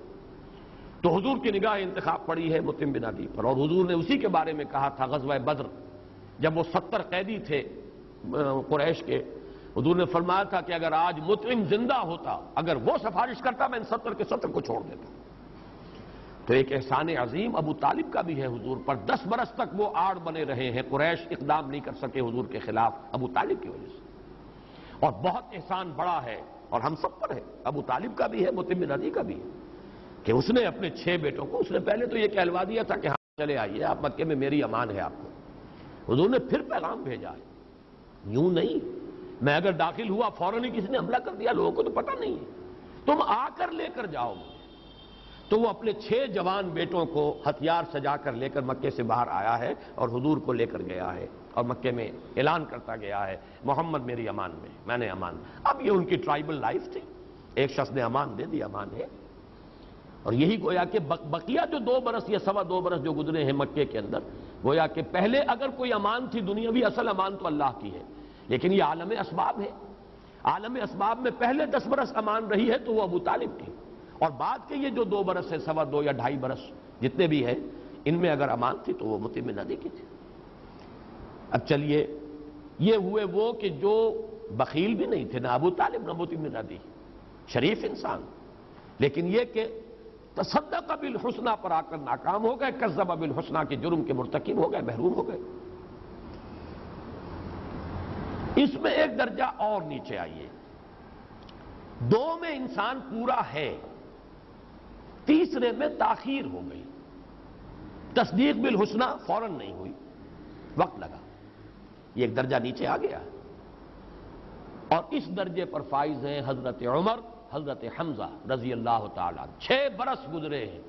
تو حضور کی نگاہ انتخاب پڑی ہے مطعم بن عدی پر، اور حضور نے اسی کے بارے میں کہا تھا غزوہ بدر، جب وہ 70 قیدی تھے قریش کے، حضور نے فرمایا تھا کہ اگر آج مطعم زندہ ہوتا، اگر وہ سفارش کرتا، میں ان 70 کے 70 کو چھوڑ دیتا۔ تو ایک احسان عظیم ابو طالب کا بھی ہے حضور پر، 10 برس تک وہ آڑ بنے رہے ہیں، قریش اقدام نہیں کر سکے حضور کے خلاف ابو طالب کی وجہ سے، اور بہت احسان بڑا ہے اور ہم سب پر ہے، ابو طالب کا بھی ہے، مطعم بن عدی کا بھی ہے، کہ اس نے اپنے 6 بیٹوں کو، اس نے پہلے تو یہ کہلوا دیا تھا کہ ہاں چلے آئیے آپ مکے میں، میری امان ہے آپ کو۔ حضور نے پھر پیغام بھیجا ہے، یوں نہیں میں اگر داخل ہوا فوراً ہی کسی نے حملہ کر دیا، لوگوں کو تو پتہ نہیں ہے، تم آ کر لے کر جاؤ مجھے۔ تو وہ اپنے 6 جوان بیٹوں کو ہتھیار سجا کر لے کر مکے سے باہر آیا ہے اور حضور کو لے کر گیا ہے، اور مکے میں اعلان کرتا گیا ہے محمد میری امان میں نے امان۔ اب یہ ان کی ٹرائبل لائف تھی، ایک شخص نے امان دے دی، امان ہے۔ اور یہی گویا کہ بقیہ جو 2 برس یا 2.25 برس جو گزرے ہیں مکے کے اندر، گویا کہ پہلے اگر کوئی امان تھی دنیاوی، اصل امان تو اللہ کی ہے، لیکن یہ عالم اسباب ہے۔ عالم اسباب میں پہلے 10 برس امان رہی ہے تو وہ ابو طالب کی، اور بعد کے یہ جو 2 برس ہے، 2.25 یا 2.5 برس جتنے بھی ہیں، ان میں اگر امان تھی تو وہ مطعم بن عدی کی تھی۔ اب چلیے، یہ ہوئے وہ کہ جو بخیل بھی نہیں تھے، نہ ابو طالب نہ مطعم بن عدی، شریف انسان، لیکن یہ کہ تصدق بالحسنہ پر آ کر ناکام ہو گئے، کذب بالحسنہ کے جرم کے مرتکب ہو گئے، محروم ہو گئے۔ اس میں ایک درجہ اور نیچے آئیے، 2 میں انسان پورا ہے، تیسرے میں تاخیر ہو گئی، تصدیق بالحسنہ فوراً نہیں ہوئی، وقت لگا، یہ ایک درجہ نیچے آ گیا، اور اس درجے پر فائز ہیں حضرت عمر، حضرت حمزہ رضی اللہ تعالیٰ۔ 6 برس گزرے ہیں،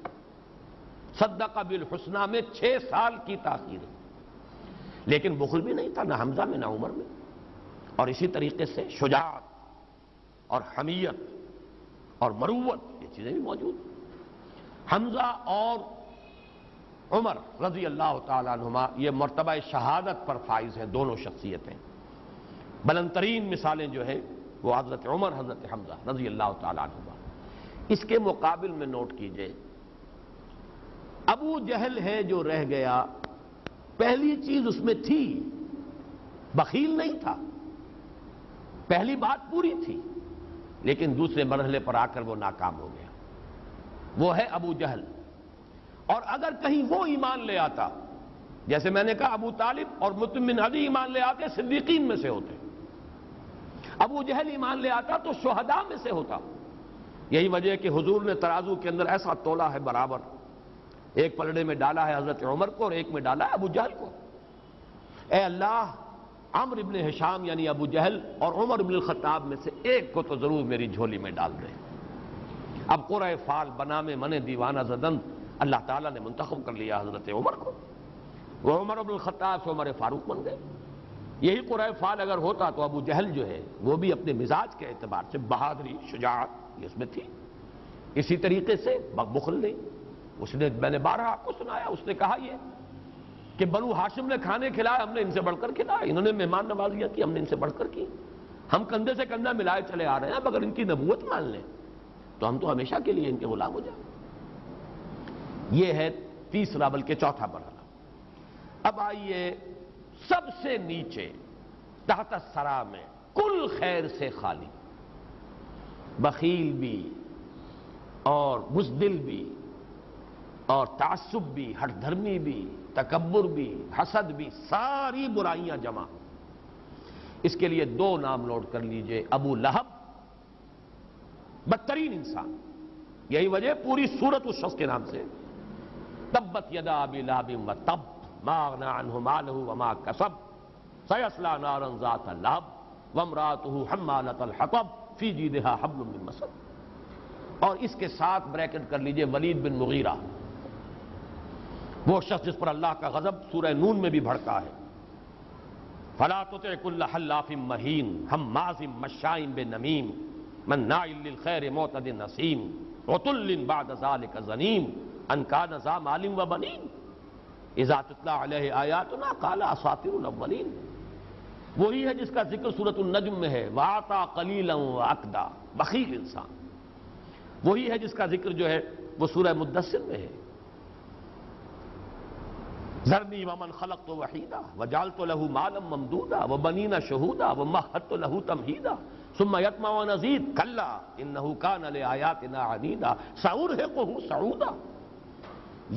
صدق بالحسنہ میں 6 سال کی تاخیر ہے، لیکن بخل بھی نہیں تھا نہ حمزہ میں نہ عمر میں، اور اسی طریقے سے شجاعت اور حمیت اور مروت، یہ چیزیں بھی موجود ہیں۔ حمزہ اور عمر رضی اللہ تعالیٰ عنہما یہ مرتبہ شہادت پر فائز ہیں، دونوں شخصیتیں، بلند ترین مثالیں جو ہیں وہ حضرت عمر، حضرت حمزہ رضی اللہ تعالیٰ عنہما۔ اس کے مقابل میں نوٹ کیجئے، ابو جہل ہے جو رہ گیا، پہلی چیز اس میں تھی، بخیل نہیں تھا، پہلی بات پوری تھی، لیکن دوسرے مرحلے پر آ کر وہ ناکام ہو گیا، وہ ہے ابو جہل۔ اور اگر کہیں وہ ایمان لے آتا، جیسے میں نے کہا ابو طالب اور مطعم بن عدی ایمان لے آتے، صدیقین میں سے ہوتے، ابو جہل ایمان لے آتا تو شہداء میں سے ہوتا۔ یہی وجہ ہے کہ حضور نے ترازو کے اندر ایسا تولا ہے برابر، ایک پلڑے میں ڈالا ہے حضرت عمر کو اور ایک میں ڈالا ہے ابو جہل کو، اے اللہ عمرو ابن ہشام یعنی ابو جہل اور عمر ابن الخطاب میں سے ایک کو تو ضرور میری جھولی میں ڈال دے۔ اب قرۂ فال بنا میں من دیوانہ زدن اللہ تعالیٰ نے منتخب کر لیا حضرت عمر کو، وہ عمر ابن الخطاب سے عمر فاروق بن گئے۔ یہی قرۂ فال اگر ہوتا تو ابو جہل جو ہے وہ بھی اپنے مزاج کے اعتبار سے بہادری شجاعت یہ اس میں تھی، اسی طریقے سے بخل نہیں۔ اس نے، میں نے بارہا آپ کو سنایا، اس نے کہا یہ کہ بنو ہاشم نے کھانے کھلائے، ہم نے ان سے بڑھ کر کھلایا، انہوں نے مہمان نوازیاں کی، ہم نے ان سے بڑھ کر کی، ہم کندھے سے کندھا ملائے چلے آ رہے ہیں، اب اگر ان کی نبوت مان لیں تو ہم تو ہمیشہ کے لیے ان کے غلام ہو جائیں۔ یہ ہے تیسرا بلکہ چوتھا مرحلہ۔ اب آئیے سب سے نیچے تحت الثری میں، کل خیر سے خالی، بخیل بھی اور بزدل بھی اور تعصب بھی، ہٹ دھرمی بھی، تکبر بھی، حسد بھی، ساری برائیاں جمع۔ اس کے لیے دو نام نوٹ کر لیجئے، ابو لہب، بدترین انسان، یہی وجہ پوری سورت اس شخص کے نام سے، تبت یدا ابی لہب وتب ما اغنی عنہ مالہ وما کسب سیصلی نارا ذات لہب وامرأتہ حمالۃ الحطب فی جیدہا حبل من مسد۔ اور اس کے ساتھ بریکٹ کر لیجئے ولید بن مغیرہ، وہ شخص جس پر اللہ کا غضب سورہ نون میں بھی بھڑکا ہے، فلا تطع کل حلاف مہین ہماز مشاء بنمیم مناع للخیر معتد نسیم عتل بعد ذلک زنیم ان کان ذا مال وبنین اذا تتلی علیہ آیاتنا قال اساطیر الاولین۔ وہی ہے جس کا ذکر سورۃ النجم میں ہے، وَأَعْطَىٰ قَلِيلًا وَأَكْدَىٰ، بخیل انسان۔ وہی ہے جس کا ذکر جو ہے وہ سورہ مدثر میں ہے، ذرنی ومن خلقت وحیدا وجعلت له مالا ممدودا وبنین شہودا ومہدت له تمہیدا ثم یطمع ان ازید کلا انہ کان لآیاتنا عنیدا سأرہقہ صعودا۔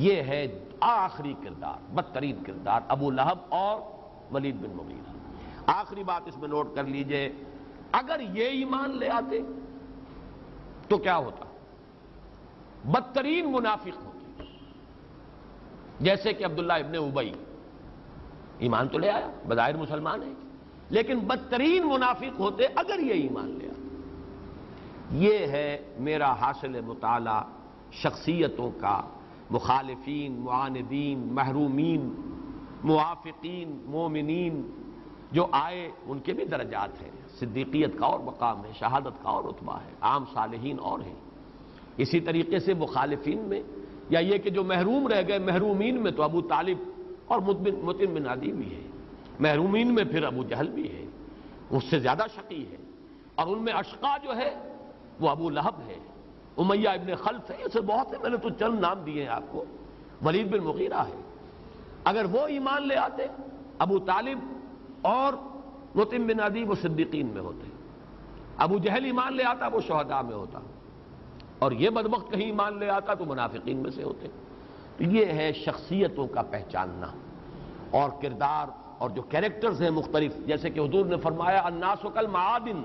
یہ ہے آخری کردار، بدترین کردار، ابو لہب اور ولید بن مغیرہ۔ آخری بات اس میں نوٹ کر لیجئے، اگر یہ ایمان لے آتے تو کیا ہوتا؟ بدترین منافق ہوتے، جیسے کہ عبداللہ ابن ابی، ایمان تو لے آیا، بظاہر مسلمان ہے، لیکن بدترین منافق ہوتے اگر یہ ایمان لے آتے۔ یہ ہے میرا حاصل مطالعہ شخصیتوں کا، مخالفین، معاندین، محرومین، موافقین، مومنین جو آئے ان کے بھی درجات ہیں، صدیقیت کا اور مقام ہے، شہادت کا اور رتبہ ہے، عام صالحین اور ہیں۔ اسی طریقے سے مخالفین میں یا یہ کہ جو محروم رہ گئے، محرومین میں تو ابو طالب اور مطعم بن عدی بھی ہے، محرومین میں پھر ابو جہل بھی ہے، اس سے زیادہ شقی ہے، اور ان میں اشقا جو ہے وہ ابو لہب ہے، امیہ ابن خلف ہے، اسے بہت سے میں نے تو چند نام دیے ہیں آپ کو، ولید بن مغیرہ ہے۔ اگر وہ ایمان لے آتے، ابو طالب اور مطعم بن عدی وہ صدیقین میں ہوتے، ابو جہل ایمان لے آتا وہ شہداء میں ہوتا، اور یہ بدبخت کہیں ایمان لے آتا تو منافقین میں سے ہوتے۔ تو یہ ہے شخصیتوں کا پہچاننا اور کردار، اور جو کیریکٹرز ہیں مختلف، جیسے کہ حضور نے فرمایا الناس کالمعادن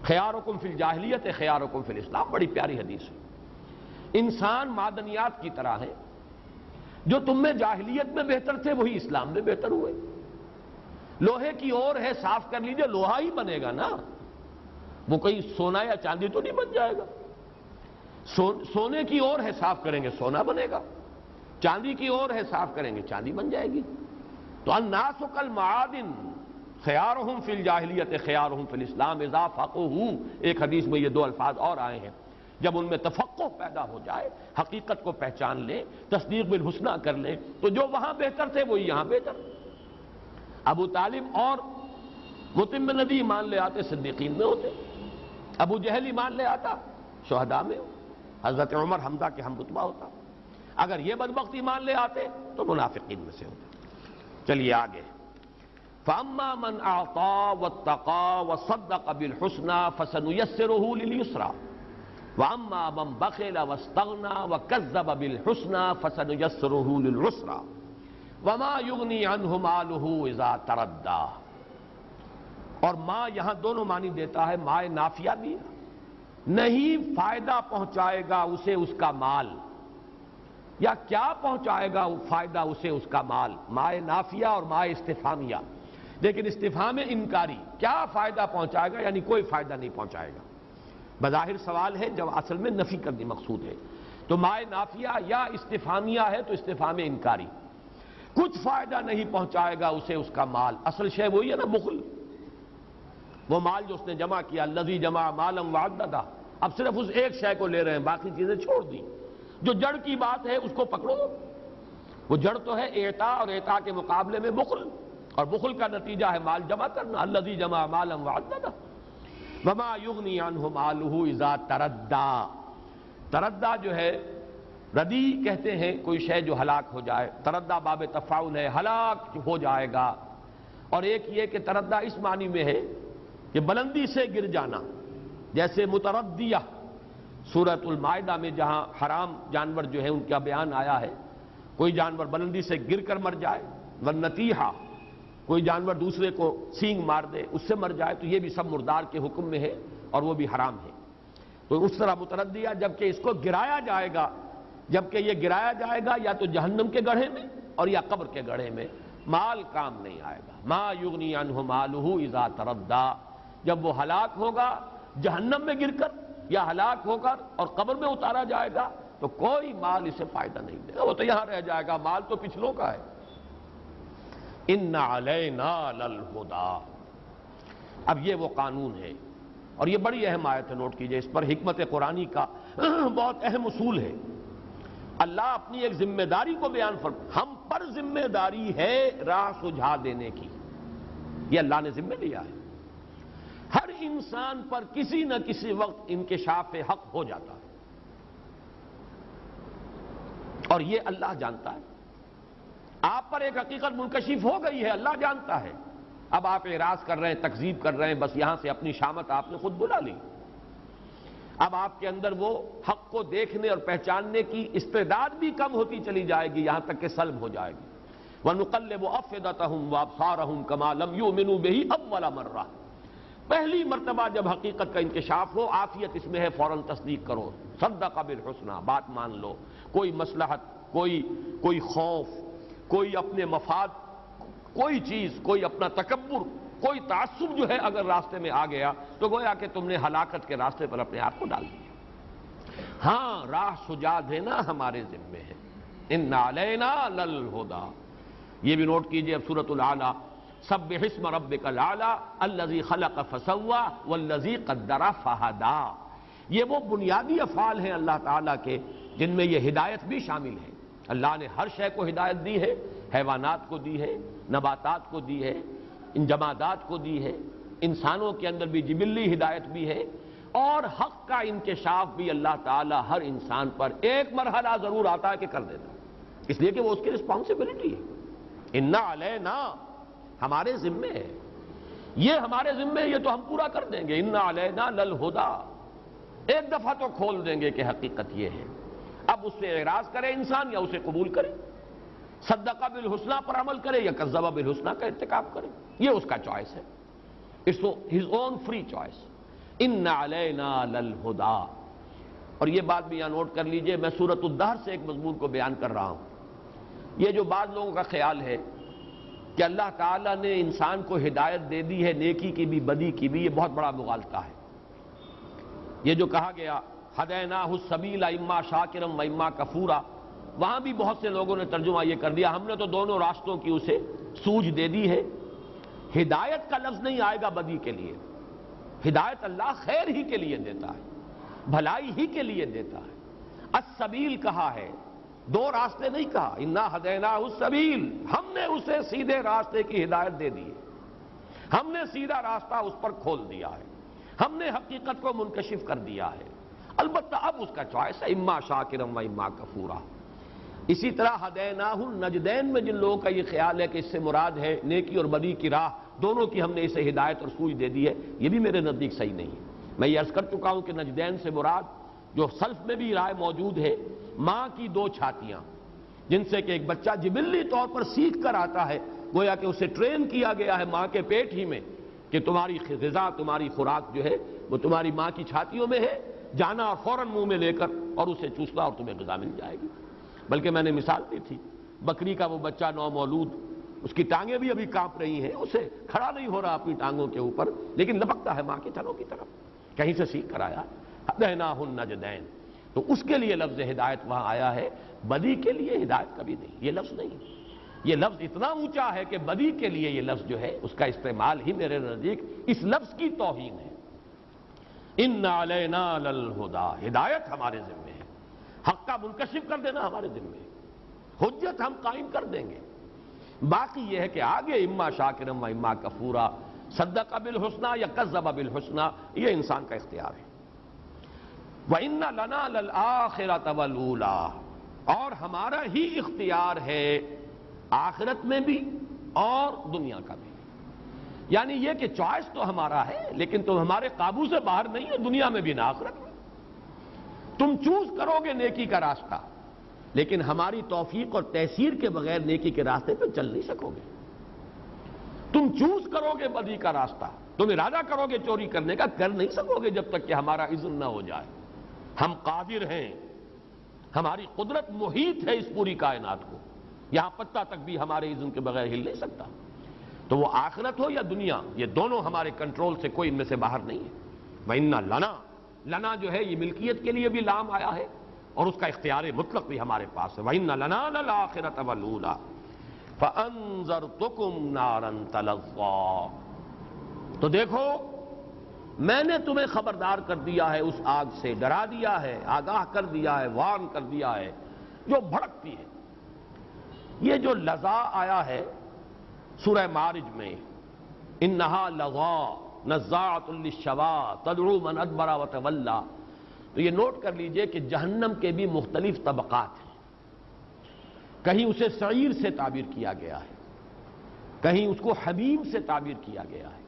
خیارکم فی الجاہلیت خیارکم فی الاسلام، بڑی پیاری حدیث ہے۔ انسان معدنیات کی طرح ہیں، جو تم میں جاہلیت میں بہتر تھے وہی اسلام میں بہتر ہوئے۔ لوہے کی اور ہے، صاف کر لیجئے، لوہا ہی بنے گا نا، وہ کوئی سونا یا چاندی تو نہیں بن جائے گا۔ سونے کی اور ہے، صاف کریں گے سونا بنے گا، چاندی کی اور ہے، صاف کریں گے چاندی بن جائے گی۔ تو الناس کالمعادن خیارہم فی الجاہلیت خیارہم فی الاسلام اذا فقہوا، ایک حدیث میں یہ دو الفاظ اور آئے ہیں، جب ان میں تفقہ پیدا ہو جائے، حقیقت کو پہچان لیں، تصدیق بالحسنی کر لیں، تو جو وہاں بہتر تھے وہی یہاں بہتر۔ ابو طالب اور مطعم بن عدی ایمان لے آتے، صدیقین میں ہوتے، ابو جہل ایمان لے آتا، شہداء میں ہو، حضرت عمر حمزہ کے ہم رتبہ ہوتا۔ اگر یہ بدبخت ایمان لے آتے تو منافقین میں سے ہوتے۔ چلیے آگے، فَأَمَّا مَنْ أَعْطَىٰ وَاتَّقَىٰ وَصَدَّقَ بِالْحُسْنَىٰ فَسَنُيَسِّرُهُ لِلْيُسْرَىٰ وَأَمَّا مَنْ بَخِلَ وَاسْتَغْنَىٰ وَكَذَّبَ بِالْحُسْنَىٰ فَسَنُيَسِّرُهُ لِلْعُسْرَىٰ وَمَا يُغْنِي عَنْهُ مَالُهُ إِذَا تَرَدَّىٰ۔ اور ماں یہاں دونوں معنی دیتا ہے، ماء نافیہ بھی نہیں فائدہ پہنچائے گا اسے اس کا مال، یا کیا پہنچائے گا فائدہ اسے اس کا مال، مائے نافیہ اور مائے استفہامیہ، لیکن استفہام انکاری، کیا فائدہ پہنچائے گا یعنی کوئی فائدہ نہیں پہنچائے گا۔ بظاہر سوال ہے جب اصل میں نفی کرنی مقصود ہے، تو مائے نافیہ یا استفہامیہ ہے تو استفہام انکاری، کچھ فائدہ نہیں پہنچائے گا اسے اس کا مال۔ اصل شے وہی ہے نا، بخل، وہ مال جو اس نے جمع کیا، الذی جمع مالا وعددہ، اب صرف اس ایک شے کو لے رہے ہیں، باقی چیزیں چھوڑ دی۔ جو جڑ کی بات ہے اس کو پکڑو، وہ جڑ تو ہے اعطاء، اور اعطاء کے مقابلے میں بخل، اور بخل کا نتیجہ ہے مال جمع کرنا، الذی جمع مالا وعددہ وما یغنی عنہ مالہ اذا تردی۔ تردی جو ہے، ردی کہتے ہیں کوئی شے جو ہلاک ہو جائے، تردی باب تفاعل ہے، ہلاک ہو جائے گا، اور ایک یہ کہ تردی اس معنی میں ہے کہ بلندی سے گر جانا، جیسے متردیہ سورۃ المائدہ میں جہاں حرام جانور جو ہے ان کا بیان آیا ہے، کوئی جانور بلندی سے گر کر مر جائے، والنتیحہ کوئی جانور دوسرے کو سینگ مار دے اس سے مر جائے، تو یہ بھی سب مردار کے حکم میں ہے اور وہ بھی حرام ہے۔ تو اس طرح متردیہ جبکہ اس کو گرایا جائے گا، جبکہ یہ گرایا جائے گا یا تو جہنم کے گڑھے میں اور یا قبر کے گڑھے میں، مال کام نہیں آئے گا۔ ما یغنی عنہ مالہ اذا تردی، جب وہ ہلاک ہوگا جہنم میں گر کر یا ہلاک ہو کر اور قبر میں اتارا جائے گا تو کوئی مال اسے فائدہ نہیں دے گا، وہ تو یہاں رہ جائے گا، مال تو پچھلوں کا ہے۔ ان علینا للہدی، اب یہ وہ قانون ہے، اور یہ بڑی اہم آیت ہے، نوٹ کیجئے، اس پر حکمت قرآنی کا بہت اہم اصول ہے۔ اللہ اپنی ایک ذمہ داری کو بیان ہم پر ذمہ داری ہے راہ سجھا دینے کی، یہ اللہ نے ذمہ لیا ہے۔ ہر انسان پر کسی نہ کسی وقت انکشاف حق ہو جاتا ہے، اور یہ اللہ جانتا ہے۔ آپ پر ایک حقیقت منکشف ہو گئی ہے، اللہ جانتا ہے، اب آپ اعراض کر رہے ہیں، تکذیب کر رہے ہیں، بس یہاں سے اپنی شامت آپ نے خود بلا لی۔ اب آپ کے اندر وہ حق کو دیکھنے اور پہچاننے کی استعداد بھی کم ہوتی چلی جائے گی، یہاں تک کہ سلب ہو جائے گی۔ وَنُقَلِّبُ أَفْئِدَتَهُمْ وَأَبْصَارَهُمْ كَمَا لَمْ يُؤْمِنُوا بِهِ أَوَّلَ مَرَّةٍ، پہلی مرتبہ جب حقیقت کا انکشاف ہو، عافیت اس میں ہے، فوراً تصدیق کرو، صدق بالحسنى، بات مان لو، کوئی مصلحت، کوئی خوف، کوئی اپنے مفاد، کوئی چیز، کوئی اپنا تکبر، کوئی تعصب جو ہے اگر راستے میں آ گیا تو گویا کہ تم نے ہلاکت کے راستے پر اپنے آپ کو ڈال دیا۔ ہاں، راہ سجا دینا ہمارے ذمے ہے۔ ان علینا للہدی، یہ بھی نوٹ کیجئے، اب سورۃ الاعلیٰ، سبح اسم ربک الاعلیٰ الذی خلق فسوی والذی قدر فہدی، یہ وہ بنیادی افعال ہیں اللہ تعالیٰ کے جن میں یہ ہدایت بھی شامل ہے۔ اللہ نے ہر شے کو ہدایت دی ہے، حیوانات کو دی ہے، نباتات کو دی ہے، ان جمادات کو دی ہے، انسانوں کے اندر بھی جبلی ہدایت بھی ہے، اور حق کا انکشاف بھی اللہ تعالیٰ ہر انسان پر ایک مرحلہ ضرور آتا ہے کہ کر دیتا ہے، اس لیے کہ وہ اس کی رسپانسبلٹی ہے۔ ان علینا، ہمارے ذمے ہے، یہ ہمارے ذمے ہے، یہ تو ہم پورا کر دیں گے۔ ان علینا للہدی، ایک دفعہ تو کھول دیں گے کہ حقیقت یہ ہے، اب اس سے اعراض کرے انسان یا اسے قبول کرے، صدق بالحسنہ پر عمل کرے یا کذب بالحسنہ کا ارتکاب کرے، یہ اس کا چوائس ہے، it's his own free choice. ان علینا للہدی، اور یہ بات بھی یہاں نوٹ کر لیجئے، میں سورۃ الدہر سے ایک مضمون کو بیان کر رہا ہوں۔ یہ جو بعض لوگوں کا خیال ہے کہ اللہ تعالیٰ نے انسان کو ہدایت دے دی ہے، نیکی کی بھی بدی کی بھی، یہ بہت بڑا مغالطہ ہے۔ یہ جو کہا گیا ہدیناہ السبیل اما شاکرا و اما کفورا، وہاں بھی بہت سے لوگوں نے ترجمہ یہ کر دیا ہم نے تو دونوں راستوں کی اسے سوجھ دے دی ہے۔ ہدایت کا لفظ نہیں آئے گا بدی کے لیے، ہدایت اللہ خیر ہی کے لیے دیتا ہے، بھلائی ہی کے لیے دیتا ہے۔ السبیل کہا ہے، دو راستے نہیں کہا، انا ہدیناہ السبیل، ہم نے اسے سیدھے راستے کی ہدایت دے دی ہے، ہم نے سیدھا راستہ اس پر کھول دیا ہے، ہم نے حقیقت کو منکشف کر دیا ہے۔ البتہ اب اس کا چوائس ہے، اما شاکرا و اما کفورا۔ اسی طرح ہدیناہ النجدین میں جن لوگوں کا یہ خیال ہے کہ اس سے مراد ہے نیکی اور بدی کی راہ دونوں کی ہم نے اسے ہدایت اور سوجھ دے دی ہے، یہ بھی میرے نزدیک صحیح نہیں ہے۔ میں یہ عرض کر چکا ہوں کہ نجدین سے مراد جو سلف میں بھی رائے موجود ہے، ماں کی دو چھاتیاں، جن سے کہ ایک بچہ جبلی طور پر سیکھ کر آتا ہے، گویا کہ اسے ٹرین کیا گیا ہے ماں کے پیٹ ہی میں کہ تمہاری غذا، تمہاری خوراک جو ہے وہ تمہاری ماں کی چھاتیوں میں ہے، جانا اور فوراً منہ میں لے کر اور اسے چوسنا اور تمہیں غذا مل جائے گی۔ بلکہ میں نے مثال دی تھی، بکری کا وہ بچہ نومولود، اس کی ٹانگیں بھی ابھی کانپ رہی ہیں، اسے کھڑا نہیں ہو رہا اپنی ٹانگوں کے اوپر، لیکن لپکتا ہے ماں کی تھنوں کی طرف، کہیں سے سیکھ کر آیا، ہدیناہ النجدین۔ تو اس کے لیے لفظ ہدایت وہاں آیا ہے، بدی کے لیے ہدایت کبھی نہیں، یہ لفظ نہیں۔ یہ لفظ اتنا اونچا ہے کہ بدی کے لیے یہ لفظ جو ہے اس کا استعمال ہی میرے نزدیک اس لفظ کی توہین ہے۔ ان علینا للہدی، ہدایت ہمارے ذمہ ہے، حق کا منکشف کر دینا ہمارے ذمہ ہے، حجت ہم قائم کر دیں گے۔ باقی یہ ہے کہ آگے اما شاکرا و اما کفورا، صدق بالحسنی یا کذب بالحسنی، یہ انسان کا اختیار ہے۔ وَإِنَّ لَنَا لَلْآخِرَةَ وَالْأُولَىٰ، اور ہمارا ہی اختیار ہے آخرت میں بھی اور دنیا کا بھی، یعنی یہ کہ چوائس تو ہمارا ہے لیکن تم ہمارے قابو سے باہر نہیں ہے، دنیا میں بھی نہ آخرت میں۔ تم چوز کرو گے نیکی کا راستہ، لیکن ہماری توفیق اور تیسیر کے بغیر نیکی کے راستے پہ چل نہیں سکو گے۔ تم چوز کرو گے بدی کا راستہ، تم ارادہ کرو گے چوری کرنے کا، کر نہیں سکو گے جب تک کہ ہمارا اذن نہ ہو جائے۔ ہم قادر ہیں، ہماری قدرت محیط ہے اس پوری کائنات کو، یہاں پتہ تک بھی ہمارے اذن کے بغیر ہل نہیں سکتا۔ تو وہ آخرت ہو یا دنیا، یہ دونوں ہمارے کنٹرول سے کوئی ان میں سے باہر نہیں ہے۔ وَإِنَّ لَنَا، لنا جو ہے یہ ملکیت کے لیے بھی لام آیا ہے اور اس کا اختیار مطلق بھی ہمارے پاس ہے۔ وَإِنَّ لَنَا لَلْآخِرَةَ وَالْأُولَىٰ فَأَنذَرْتُكُمْ نَارًا تَلَظَّىٰ، تو دیکھو میں نے تمہیں خبردار کر دیا ہے اس آگ سے، ڈرا دیا ہے، آگاہ کر دیا ہے، وارن کر دیا ہے، جو بھڑکتی ہے۔ یہ جو لظا آیا ہے سورہ معارج میں، انہا لظا نزاعۃ للشوا تدعو من ادبر وتولی، تو یہ نوٹ کر لیجئے کہ جہنم کے بھی مختلف طبقات ہیں۔ کہیں اسے سعیر سے تعبیر کیا گیا ہے، کہیں اس کو حمیم سے تعبیر کیا گیا ہے،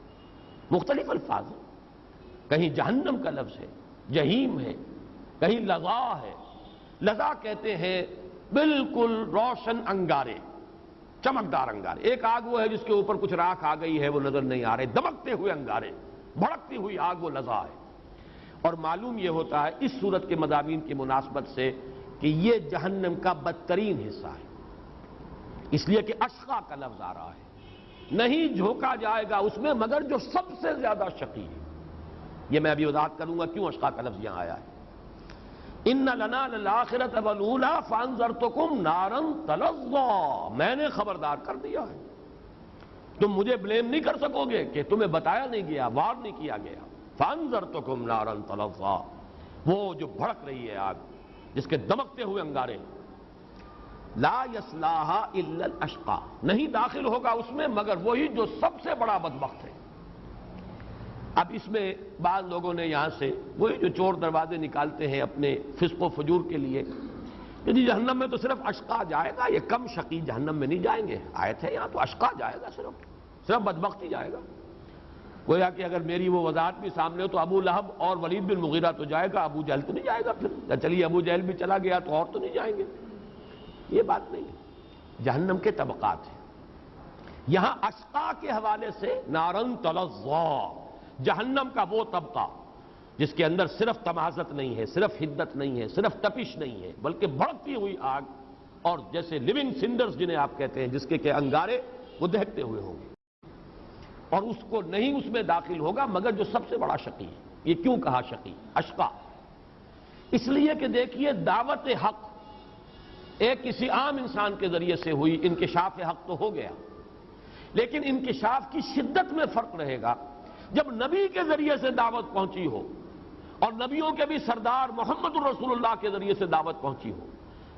مختلف الفاظ ہیں۔ کہیں جہنم کا لفظ ہے، جہیم ہے، کہیں لظا ہے۔ لظا کہتے ہیں بالکل روشن انگارے، چمکدار انگارے۔ ایک آگ وہ ہے جس کے اوپر کچھ راکھ آ گئی ہے، وہ نظر نہیں آ رہے، دمکتے ہوئے انگارے، بھڑکتی ہوئی آگ، وہ لظا ہے۔ اور معلوم یہ ہوتا ہے اس صورت کے مضامین کی مناسبت سے کہ یہ جہنم کا بدترین حصہ ہے، اس لیے کہ اشقا کا لفظ آ رہا ہے، نہیں جھونکا جائے گا اس میں مگر جو سب سے زیادہ شقی ہے۔ یہ میں ابھی وضاحت کروں گا کیوں اشقا کا لفظ یہاں آیا ہے۔ ان لنا للآخرۃ والأولیٰ فانذرتکم نارا تلظیٰ، میں نے خبردار کر دیا ہے، تم مجھے بلیم نہیں کر سکو گے کہ تمہیں بتایا نہیں گیا، وار نہیں کیا گیا۔ فانذرتکم نارا تلظیٰ، وہ جو بھڑک رہی ہے آگ، جس کے دمکتے ہوئے انگارے، لا یصلاھا الا الاشقی، نہیں داخل ہوگا اس میں مگر وہی جو سب سے بڑا بدبخت ہے۔ اب اس میں بعض لوگوں نے یہاں سے وہی جو چور دروازے نکالتے ہیں اپنے فسق و فجور کے لیے کہ جی جہنم میں تو صرف اشقا جائے گا، یہ کم شقی جہنم میں نہیں جائیں گے، آیت ہے یہاں تو اشقا جائے گا، صرف بدبخت ہی جائے گا۔ گویا کہ اگر میری وہ وضاحت بھی سامنے ہو تو ابو لہب اور ولید بن مغیرہ تو جائے گا، ابو جہل تو نہیں جائے گا، پھر چلیے ابو جہل بھی چلا گیا تو اور تو نہیں جائیں گے، یہ بات نہیں ہے۔ جہنم کے طبقات ہیں، یہاں اشقا کے حوالے سے نارن تلظیٰ، جہنم کا وہ طبقہ جس کے اندر صرف تمازت نہیں ہے، صرف حدت نہیں ہے، صرف تپش نہیں ہے، بلکہ بھڑکتی ہوئی آگ، اور جیسے لیونگ سنڈرز جنہیں آپ کہتے ہیں، جس کے کہ انگارے وہ دہکتے ہوئے ہوں گے، اور اس کو نہیں اس میں داخل ہوگا مگر جو سب سے بڑا شقی ہے۔ یہ کیوں کہا شقی، اشقا؟ اس لیے کہ دیکھیے دعوت حق ایک کسی عام انسان کے ذریعے سے ہوئی، انکشاف حق تو ہو گیا، لیکن انکشاف کی شدت میں فرق رہے گا جب نبی کے ذریعے سے دعوت پہنچی ہو، اور نبیوں کے بھی سردار محمد الرسول اللہ کے ذریعے سے دعوت پہنچی ہو،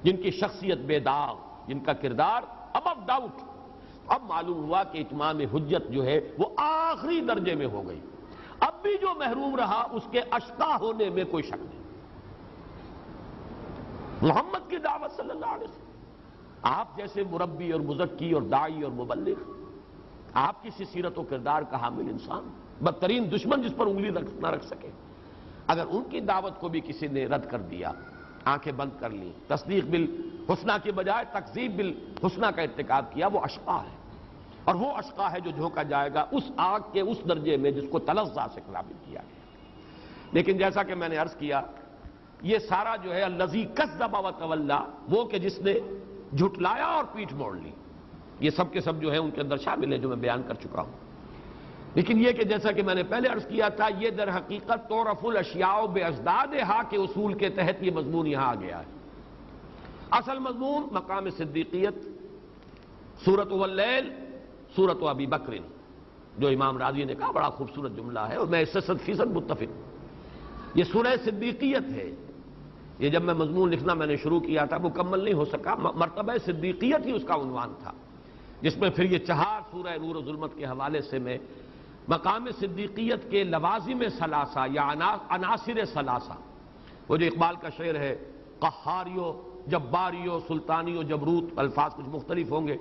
جن کی شخصیت بے داغ، جن کا کردار ابو ڈاؤٹ۔ اب معلوم ہوا کہ اتمام حجت جو ہے وہ آخری درجے میں ہو گئی، اب بھی جو محروم رہا اس کے اشقا ہونے میں کوئی شک نہیں۔ محمد کی دعوت صلی اللہ علیہ وسلم، آپ جیسے مربی اور مزکی اور داعی اور مبلغ، آپ کی سیرت و کردار کا حامل انسان، بدترین دشمن جس پر انگلی نہ رکھ سکے، اگر ان کی دعوت کو بھی کسی نے رد کر دیا، آنکھیں بند کر لی، تصدیق بالحسنہ کے بجائے تکذیب بالحسنہ کا ارتکاب کیا، وہ اشقا ہے، اور وہ اشقا ہے جو جھونکا جائے گا اس آگ کے اس درجے میں جس کو تلظیٰ سے تعبیر کیا گیا۔ لیکن جیسا کہ میں نے عرض کیا یہ سارا جو ہے الذی کذب وتولی، وہ کہ جس نے جھٹلایا اور پیٹھ موڑ لی، یہ سب کے سب جو ہے ان کے اندر شامل ہے جو میں بیان کر چکا ہوں۔ لیکن یہ کہ جیسا کہ میں نے پہلے عرض کیا تھا، یہ در حقیقت تعرف الاشیاء باضدادھا کے اصول کے تحت یہ مضمون یہاں آ گیا ہے۔ اصل مضمون مقام صدیقیت، سورۃ واللیل، سورۃ ابی بکر، جو امام راضی نے کہا بڑا خوبصورت جملہ ہے اور میں اس سے 100% متفق ہوں۔ یہ سورہ صدیقیت ہے۔ یہ جب میں مضمون لکھنا میں نے شروع کیا تھا مکمل نہیں ہو سکا، مرتبہ صدیقیت ہی اس کا عنوان تھا، جس میں پھر یہ 4 سورہ نور و ظلمت کے حوالے سے میں مقام صدیقیت کے لوازم ثلاثہ یا عناصر ثلاثہ، وہ جو اقبال کا شعر ہے، قہاریو جباریو سلطانیو جبروت، الفاظ کچھ مختلف ہوں گے،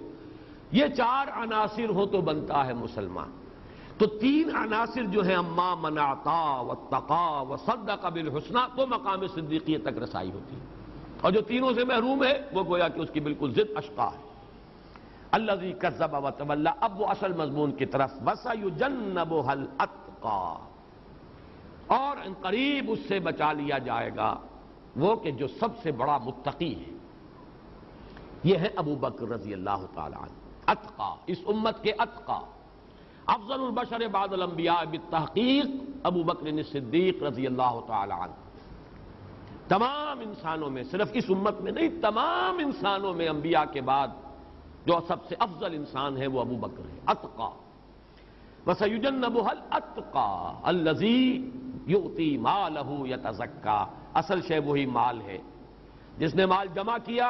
یہ 4 عناصر ہو تو بنتا ہے مسلمان۔ تو 3 عناصر جو ہیں اما من اعطا واتقا وصدق بالحسنی، تو مقام صدیقیت تک رسائی ہوتی ہے، اور جو تینوں سے محروم ہے وہ گویا کہ اس کی بالکل ضد اشقا ہے۔ الذی کذب وتولی، اب وہ اصل مضمون کی طرف، وسیجنبها الاتقی، اور ان قریب اس سے بچا لیا جائے گا وہ کہ جو سب سے بڑا متقی ہے، یہ ہے ابو بکر رضی اللہ تعالی عنہ، اتقا، اس امت کے اتقا، افضل البشر بعد الانبیاء بالتحقیق ابو بکر الصدیق رضی اللہ تعالی عنہ۔ تمام انسانوں میں، صرف اس امت میں نہیں، تمام انسانوں میں انبیاء کے بعد جو سب سے افضل انسان ہے وہ ابو بکر ہے، اتقا۔ وَسَيُجَنَّبُهَا الْأَتْقَى الَّذِي يُؤْتِي مَالَهُ يَتَزَكَّى، اصل شے وہی مال ہے جس نے مال جمع کیا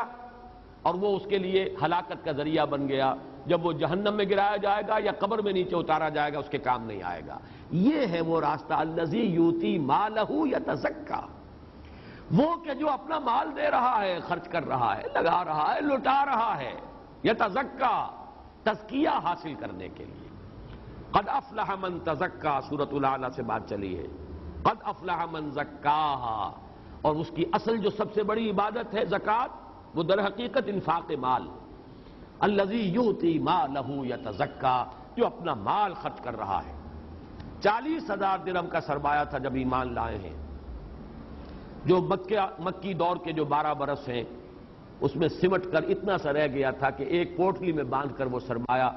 اور وہ اس کے لیے ہلاکت کا ذریعہ بن گیا، جب وہ جہنم میں گرایا جائے گا یا قبر میں نیچے اتارا جائے گا اس کے کام نہیں آئے گا۔ یہ ہے وہ راستہ، الَّذِي يُؤْتِي مَالَهُ يَتَزَكَّى، وہ کہ جو اپنا مال دے رہا ہے، خرچ کر رہا ہے، لگا رہا ہے، لٹا رہا ہے، یتزکا، تزکیہ حاصل کرنے کے لیے۔ قد افلح من تزکا، سورۃ الاعلی سے بات چلی ہے، قد افلح من زکاہا، اور اس کی اصل جو سب سے بڑی عبادت ہے زکوٰۃ، وہ در حقیقت انفاق مال، الذی یؤتی مالہ یتزکا، جو اپنا مال خرچ کر رہا ہے۔ 40,000 درہم کا سرمایہ تھا جب ایمان لائے ہیں، جو مکی دور کے جو 12 برس ہیں اس میں سمٹ کر اتنا سا رہ گیا تھا کہ ایک پوٹلی میں باندھ کر وہ سرمایہ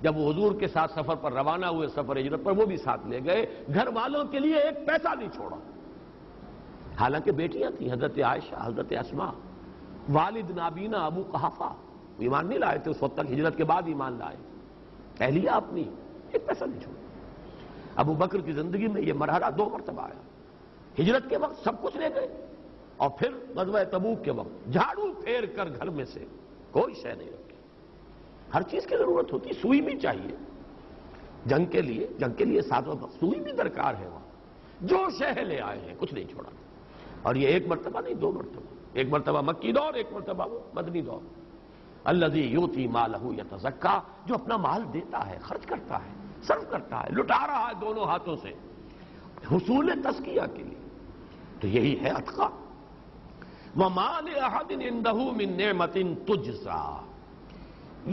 جب وہ حضور کے ساتھ سفر پر روانہ ہوئے، سفر ہجرت پر، وہ بھی ساتھ لے گئے، گھر والوں کے لیے ایک پیسہ نہیں چھوڑا۔ حالانکہ بیٹیاں تھیں، حضرت عائشہ، حضرت اسماء، والد نابینا ابو قحافہ، ایمان نہیں لائے تھے اس وقت تک، ہجرت کے بعد ایمان لائے، اہلیہ اپنی، ایک پیسہ نہیں چھوڑا۔ ابو بکر کی زندگی میں یہ مرحلہ 2 مرتبہ آیا، ہجرت کے وقت سب کچھ لے گئے، اور پھر غزوہ تبوک کے وقت جھاڑو پھیر کر گھر میں سے کوئی شے نہیں رکھی۔ ہر چیز کی ضرورت ہوتی، سوئی بھی چاہیے جنگ کے لیے ساتھ وقت سوئی بھی درکار ہے، وہاں جو شے لے آئے ہیں کچھ نہیں چھوڑا۔ اور یہ 1 مرتبہ نہیں، 2 مرتبہ، 1 مرتبہ مکی دور، 1 مرتبہ وہ مدنی دور۔ الذی یؤتی مالہ یتزکا، جو اپنا مال دیتا ہے، خرچ کرتا ہے، صرف کرتا ہے، لٹا رہا ہے دونوں ہاتھوں سے حصول تزکیہ کے لیے، تو یہی ہے اتقا۔ وَمَا لِأَحَدٍ عِندَهُ مِن نِعْمَةٍ تُجْزَىٰ،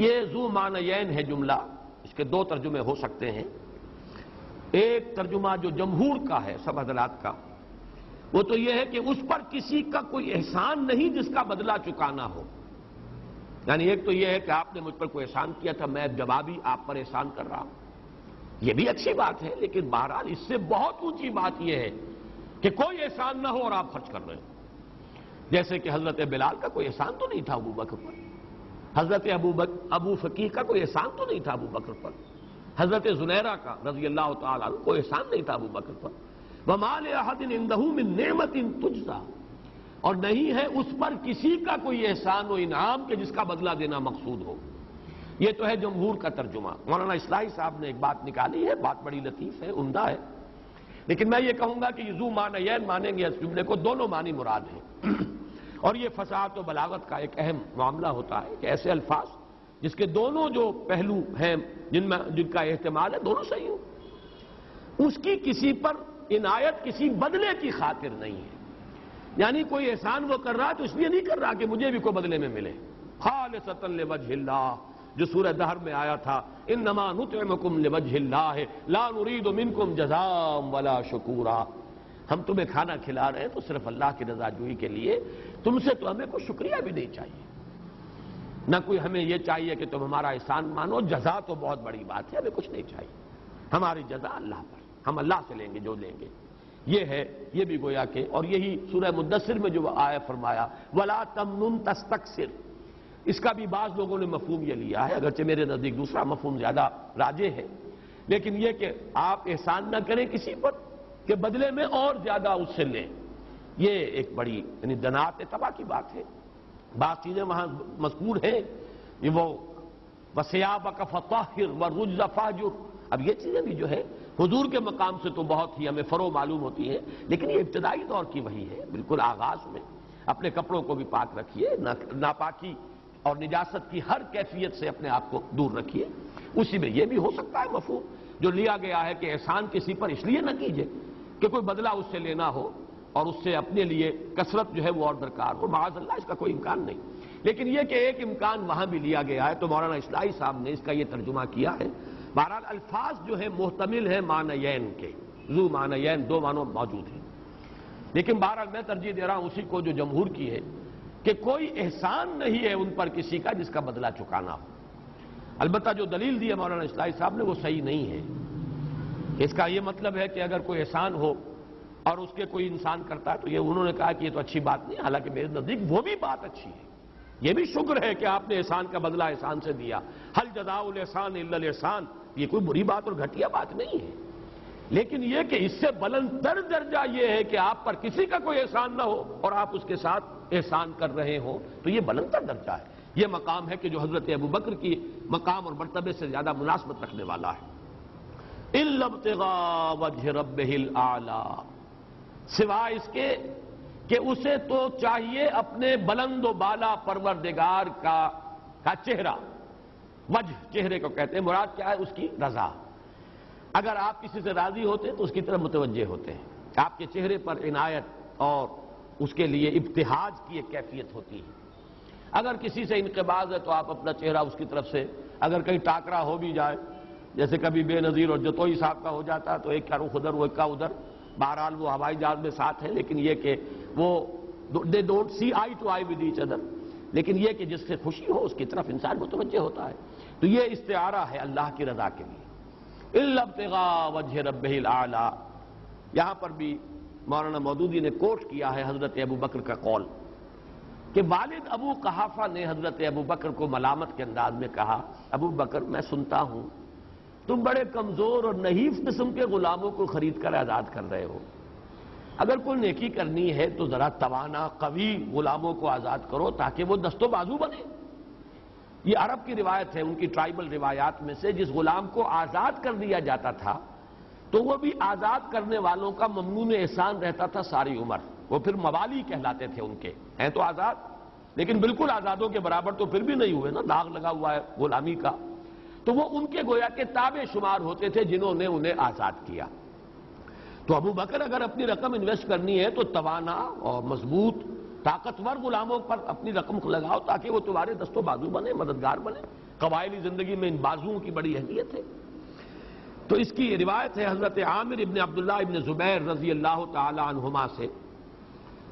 یہ ذو معنیین ہے جملہ، اس کے 2 ترجمے ہو سکتے ہیں۔ ایک ترجمہ جو جمہور کا ہے سب حضرات کا، وہ تو یہ ہے کہ اس پر کسی کا کوئی احسان نہیں جس کا بدلہ چکانا ہو۔ یعنی ایک تو یہ ہے کہ آپ نے مجھ پر کوئی احسان کیا تھا، میں جوابی آپ پر احسان کر رہا ہوں، یہ بھی اچھی بات ہے، لیکن بہرحال اس سے بہت اونچی بات یہ ہے کہ کوئی احسان نہ ہو اور آپ خرچ کر رہے ہو۔ جیسے کہ حضرت بلال کا کوئی احسان تو نہیں تھا ابو بکر پر، حضرت ابو فقیہ کا کوئی احسان تو نہیں تھا ابو بکر پر، حضرت زنیرہ کا رضی اللہ تعالیٰ عنہ کوئی احسان نہیں تھا ابو بکر پر۔ وَمَا لِأَحَدٍ عِندَهُ مِن نِعْمَةٍ تُجْزَىٰ، اور نہیں ہے اس پر کسی کا کوئی احسان و انعام کہ جس کا بدلہ دینا مقصود ہو۔ یہ تو ہے جمہور کا ترجمہ۔ مولانا اصلاحی صاحب نے ایک بات نکالی ہے، بات بڑی لطیف ہے، عمدہ ہے، لیکن میں یہ کہوں گا کہ یہ ذو معنیین مانیں گے اس جملے کو، دونوں معنی مراد ہیں۔ اور یہ فصاحت و بلاغت کا ایک اہم معاملہ ہوتا ہے کہ ایسے الفاظ جس کے دونوں جو پہلو ہیں جن کا احتمال ہے دونوں صحیح ہوں، اس کی کسی پر عنایت کسی بدلے کی خاطر نہیں ہے۔ یعنی کوئی احسان وہ کر رہا ہے تو اس لیے نہیں کر رہا کہ مجھے بھی کوئی بدلے میں ملے، خالصۃ لوجہ اللہ، جو سورہ دہر میں آیا تھا، انما نطعمکم لوجہ اللہ لا نرید منکم جزاء ولا شکورا، ہم تمہیں کھانا کھلا رہے ہیں تو صرف اللہ کی رضا جوئی کے لیے، تم سے تو ہمیں کوئی شکریہ بھی نہیں چاہیے، نہ کوئی ہمیں یہ چاہیے کہ تم ہمارا احسان مانو، جزا تو بہت بڑی بات ہے، ہمیں کچھ نہیں چاہیے، ہماری جزا اللہ پر، ہم اللہ سے لیں گے جو لیں گے۔ یہ ہے، یہ بھی گویا کہ، اور یہی سورہ مدثر میں جو آیا فرمایا وَلَا تَمْنُن تَسْتَكْثِرْ، اس کا بھی بعض لوگوں نے مفہوم یہ لیا ہے، اگرچہ میرے نزدیک دوسرا مفہوم زیادہ راجح ہے، لیکن یہ کہ آپ احسان نہ کریں کسی پر کہ بدلے میں اور زیادہ اس سے لیں، یہ ایک بڑی یعنی دنات تباہ کی بات ہے۔ بعض چیزیں وہاں مذکور ہیں، یہ وہ وَثِيَابَكَ فَطَهِّرْ وَالرُّجْزَ فَاهْجُرْ، اب یہ چیزیں بھی جو ہے حضور کے مقام سے تو بہت ہی ہمیں فرو معلوم ہوتی ہیں، لیکن یہ ابتدائی دور کی وحی ہے، بالکل آغاز میں اپنے کپڑوں کو بھی پاک رکھیے، ناپاکی اور نجاست کی ہر کیفیت سے اپنے آپ کو دور رکھیے۔ اسی میں یہ بھی ہو سکتا ہے مفہوم جو لیا گیا ہے کہ احسان کسی پر اس لیے نہ کیجیے کہ کوئی بدلہ اس سے لینا ہو اور اس سے اپنے لیے کثرت جو ہے وہ اور درکار ہو، معاذ اللہ اس کا کوئی امکان نہیں، لیکن یہ کہ ایک امکان وہاں بھی لیا گیا ہے، تو مولانا اصلاحی صاحب نے اس کا یہ ترجمہ کیا ہے۔ بہرحال الفاظ جو ہے محتمل ہیں معنیین کے، ذو معنیین، دو معنوں موجود ہیں، لیکن بہرحال میں ترجیح دے رہا ہوں اسی کو جو جمہور کی ہے کہ کوئی احسان نہیں ہے ان پر کسی کا جس کا بدلہ چکانا ہو۔ البتہ جو دلیل دی ہے مولانا اصلاحی صاحب نے وہ صحیح نہیں ہے، اس کا یہ مطلب ہے کہ اگر کوئی احسان ہو اور اس کے کوئی انسان کرتا ہے تو یہ انہوں نے کہا کہ یہ تو اچھی بات نہیں، حالانکہ میرے نزدیک وہ بھی بات اچھی ہے، یہ بھی شکر ہے کہ آپ نے احسان کا بدلہ احسان سے دیا، حل جزاء الاحسان الا الاحسان، یہ کوئی بری بات اور گھٹیا بات نہیں ہے، لیکن یہ کہ اس سے بلند تر درجہ یہ ہے کہ آپ پر کسی کا کوئی احسان نہ ہو اور آپ اس کے ساتھ احسان کر رہے ہوں، تو یہ بلند تر درجہ ہے، یہ مقام ہے کہ جو حضرت ابوبکر کی مقام اور مرتبے سے زیادہ مناسبت رکھنے والا ہے۔ إِلَّا ابْتِغَاءَ وَجْهِ رَبِّهِ الْأَعْلَىٰ، سوائے اس کے کہ اسے تو چاہیے اپنے بلند و بالا پروردگار کا چہرہ، وجہ چہرے کو کہتے ہیں، مراد کیا ہے اس کی رضا، اگر آپ کسی سے راضی ہوتے ہیں تو اس کی طرف متوجہ ہوتے ہیں، آپ کے چہرے پر عنایت اور اس کے لیے ابتہاج کی ایک کیفیت ہوتی ہے، اگر کسی سے انقباض ہے تو آپ اپنا چہرہ اس کی طرف سے، اگر کہیں ٹاکرا ہو بھی جائے جیسے کبھی بے نظیر اور جتوئی صاحب کا ہو جاتا ہے تو ایک کا رخ ادھر وہ ایک کا ادھر، بہرحال وہ ہوائی جہاز میں ساتھ ہیں لیکن یہ کہ وہ they don't see eye to eye with each other، لیکن یہ کہ جس سے خوشی ہو اس کی طرف انسان متوجہ ہوتا ہے، تو یہ استعارہ ہے اللہ کی رضا کے لیے۔ إِلَّا ابْتِغَاءَ وَجْهِ رَبِّهِ الْأَعْلَىٰ، یہاں پر بھی مولانا مودودی نے کوٹ کیا ہے حضرت ابوبکر کا قول کہ والد ابو قحافہ نے حضرت ابوبکر کو ملامت کے انداز میں کہا، ابوبکر میں سنتا ہوں تم بڑے کمزور اور نحیف قسم کے غلاموں کو خرید کر آزاد کر رہے ہو، اگر کوئی نیکی کرنی ہے تو ذرا توانا قوی غلاموں کو آزاد کرو تاکہ وہ دست و بازو بنے۔ یہ عرب کی روایت ہے، ان کی ٹرائبل روایات میں سے، جس غلام کو آزاد کر دیا جاتا تھا تو وہ بھی آزاد کرنے والوں کا ممنون احسان رہتا تھا ساری عمر، وہ پھر موالی کہلاتے تھے ان کے، ہیں تو آزاد لیکن بالکل آزادوں کے برابر تو پھر بھی نہیں ہوئے نا، داغ لگا ہوا ہے غلامی کا، تو وہ ان کے گویا کے تابع شمار ہوتے تھے جنہوں نے انہیں آزاد کیا۔ تو ابوبکر اگر اپنی رقم انویسٹ کرنی ہے تو توانا اور مضبوط طاقتور غلاموں پر اپنی رقم لگاؤ تاکہ وہ تمہارے دست و بازو بنے، مددگار بنے، قبائلی زندگی میں ان بازوؤں کی بڑی اہمیت ہے۔ تو اس کی روایت ہے حضرت عامر ابن عبداللہ ابن زبیر رضی اللہ تعالی عنہما سے،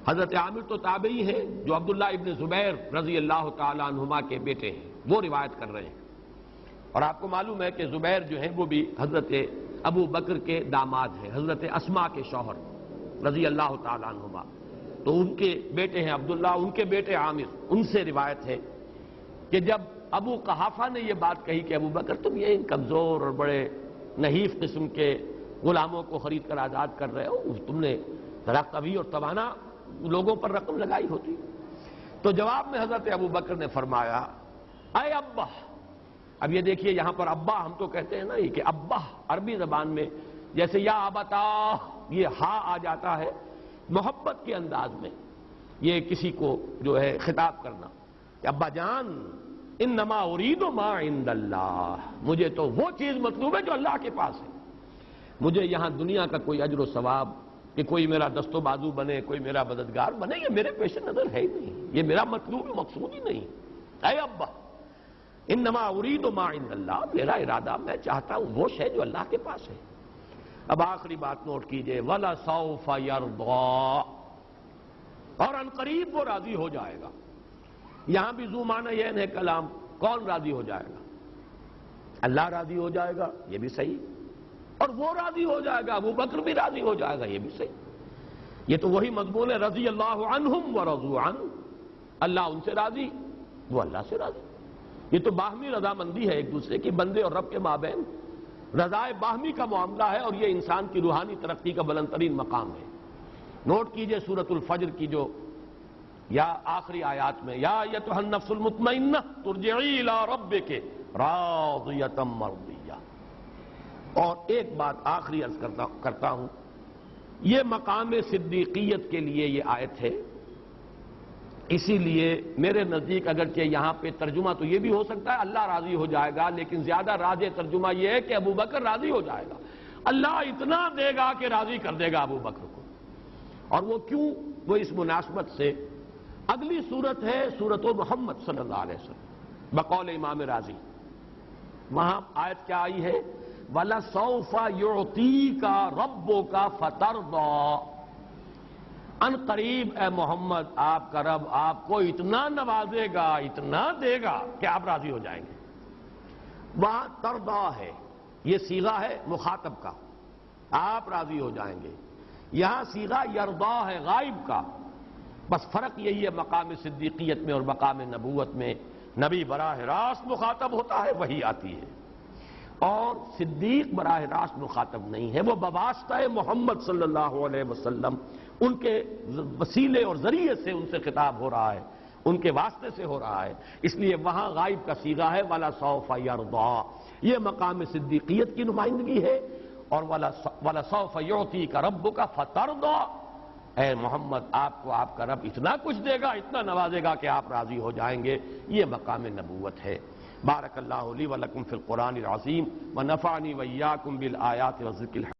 حضرت عامر تو تابعی ہیں جو عبداللہ ابن زبیر رضی اللہ تعالی عنہما کے بیٹے ہیں، وہ روایت کر رہے ہیں، اور آپ کو معلوم ہے کہ زبیر جو ہیں وہ بھی حضرت ابو بکر کے داماد ہیں، حضرت اسما کے شوہر رضی اللہ تعالی عنہما، تو ان کے بیٹے ہیں عبداللہ، ان کے بیٹے عامر، ان سے روایت ہے کہ جب ابو قحافہ نے یہ بات کہی کہ ابو بکر تم یہ کمزور اور بڑے نحیف قسم کے غلاموں کو خرید کر آزاد کر رہے ہو، تم نے ذرا قوی اور توانا لوگوں پر رقم لگائی ہوتی، تو جواب میں حضرت ابو بکر نے فرمایا اے ابا، اب یہ دیکھیے یہاں پر ابا ہم تو کہتے ہیں نا یہ کہ ابا عربی زبان میں جیسے یا ابتا یہ ہا آ جاتا ہے محبت کے انداز میں، یہ کسی کو جو ہے خطاب کرنا کہ ابا جان انما ارید ما عند اللہ، مجھے تو وہ چیز مطلوب ہے جو اللہ کے پاس ہے، مجھے یہاں دنیا کا کوئی اجر و ثواب کہ کوئی میرا دست و بازو بنے، کوئی میرا مددگار بنے، یہ میرے پیش نظر ہے ہی نہیں، یہ میرا مطلوب مقصود ہی نہیں۔ اے ابا انما ارید ما عند اللہ، میرا ارادہ میں چاہتا ہوں وہ شے جو اللہ کے پاس ہے۔ اب آخری بات نوٹ کیجئے، وَلَسَوْفَ يَرْضَىٰ، اور ان قریب وہ راضی ہو جائے گا۔ یہاں بھی ذو معنی ہے کلام، کون راضی ہو جائے گا؟ اللہ راضی ہو جائے گا، یہ بھی صحیح، اور وہ راضی ہو جائے گا، ابو بکر بھی راضی ہو جائے گا، یہ بھی صحیح۔ یہ تو وہی مضمون ہے، رضی اللہ عنہم ورضوا عنہ، اللہ ان سے راضی، وہ اللہ سے راضی۔ یہ تو باہمی رضامندی ہے ایک دوسرے کی، بندے اور رب کے مابین رضائے باہمی کا معاملہ ہے، اور یہ انسان کی روحانی ترقی کا بلند ترین مقام ہے۔ نوٹ کیجئے سورۃ الفجر کی جو یا آخری آیات میں، یا ایتھا النفس المطمئنہ ترجعی الی ربک راضیۃ مرضیہ۔ اور ایک بات آخری عرض کرتا ہوں، یہ مقام صدیقیت کے لیے یہ آیت ہے، اسی لیے میرے نزدیک اگرچہ یہاں پہ ترجمہ تو یہ بھی ہو سکتا ہے اللہ راضی ہو جائے گا، لیکن زیادہ راجح ترجمہ یہ ہے کہ ابو بکر راضی ہو جائے گا، اللہ اتنا دے گا کہ راضی کر دے گا ابو بکر کو۔ اور وہ کیوں؟ وہ اس مناسبت سے اگلی صورت ہے سورۃ محمد صلی اللہ علیہ وسلم، بقول امام راضی، وہاں آیت کیا آئی ہے؟ وَلَسَوْفَ يُعْطِيكَ رَبُّكَ فَتَرْضَىٰ، ان قریب اے محمد آپ کا رب آپ کو اتنا نوازے گا، اتنا دے گا کہ آپ راضی ہو جائیں گے۔ وہاں ترضا ہے، یہ صیغہ ہے مخاطب کا، آپ راضی ہو جائیں گے۔ یہاں صیغہ یرضا ہے غائب کا، بس فرق یہی ہے مقام صدیقیت میں اور مقام نبوت میں، نبی براہ راست مخاطب ہوتا ہے، وہی آتی ہے، اور صدیق براہ راست مخاطب نہیں ہے، وہ بواسطہ محمد صلی اللہ علیہ وسلم ان کے وسیلے اور ذریعے سے ان سے خطاب ہو رہا ہے، ان کے واسطے سے ہو رہا ہے، اس لیے وہاں غائب کا صیغہ ہے وَلَسَوْفَ يَرْضَىٰ، یہ مقام صدیقیت کی نمائندگی ہے، اور وَلَسَوْفَ يُعْطِيكَ رَبُّكَ فَتَرْضَىٰ، اے محمد آپ کو آپ کا رب اتنا کچھ دے گا، اتنا نوازے گا کہ آپ راضی ہو جائیں گے، یہ مقام نبوت ہے۔ بارک اللہ لی ولکم فی القرآن العظیم ونفعنی وإیاکم بالآیات والذکر الحکیم۔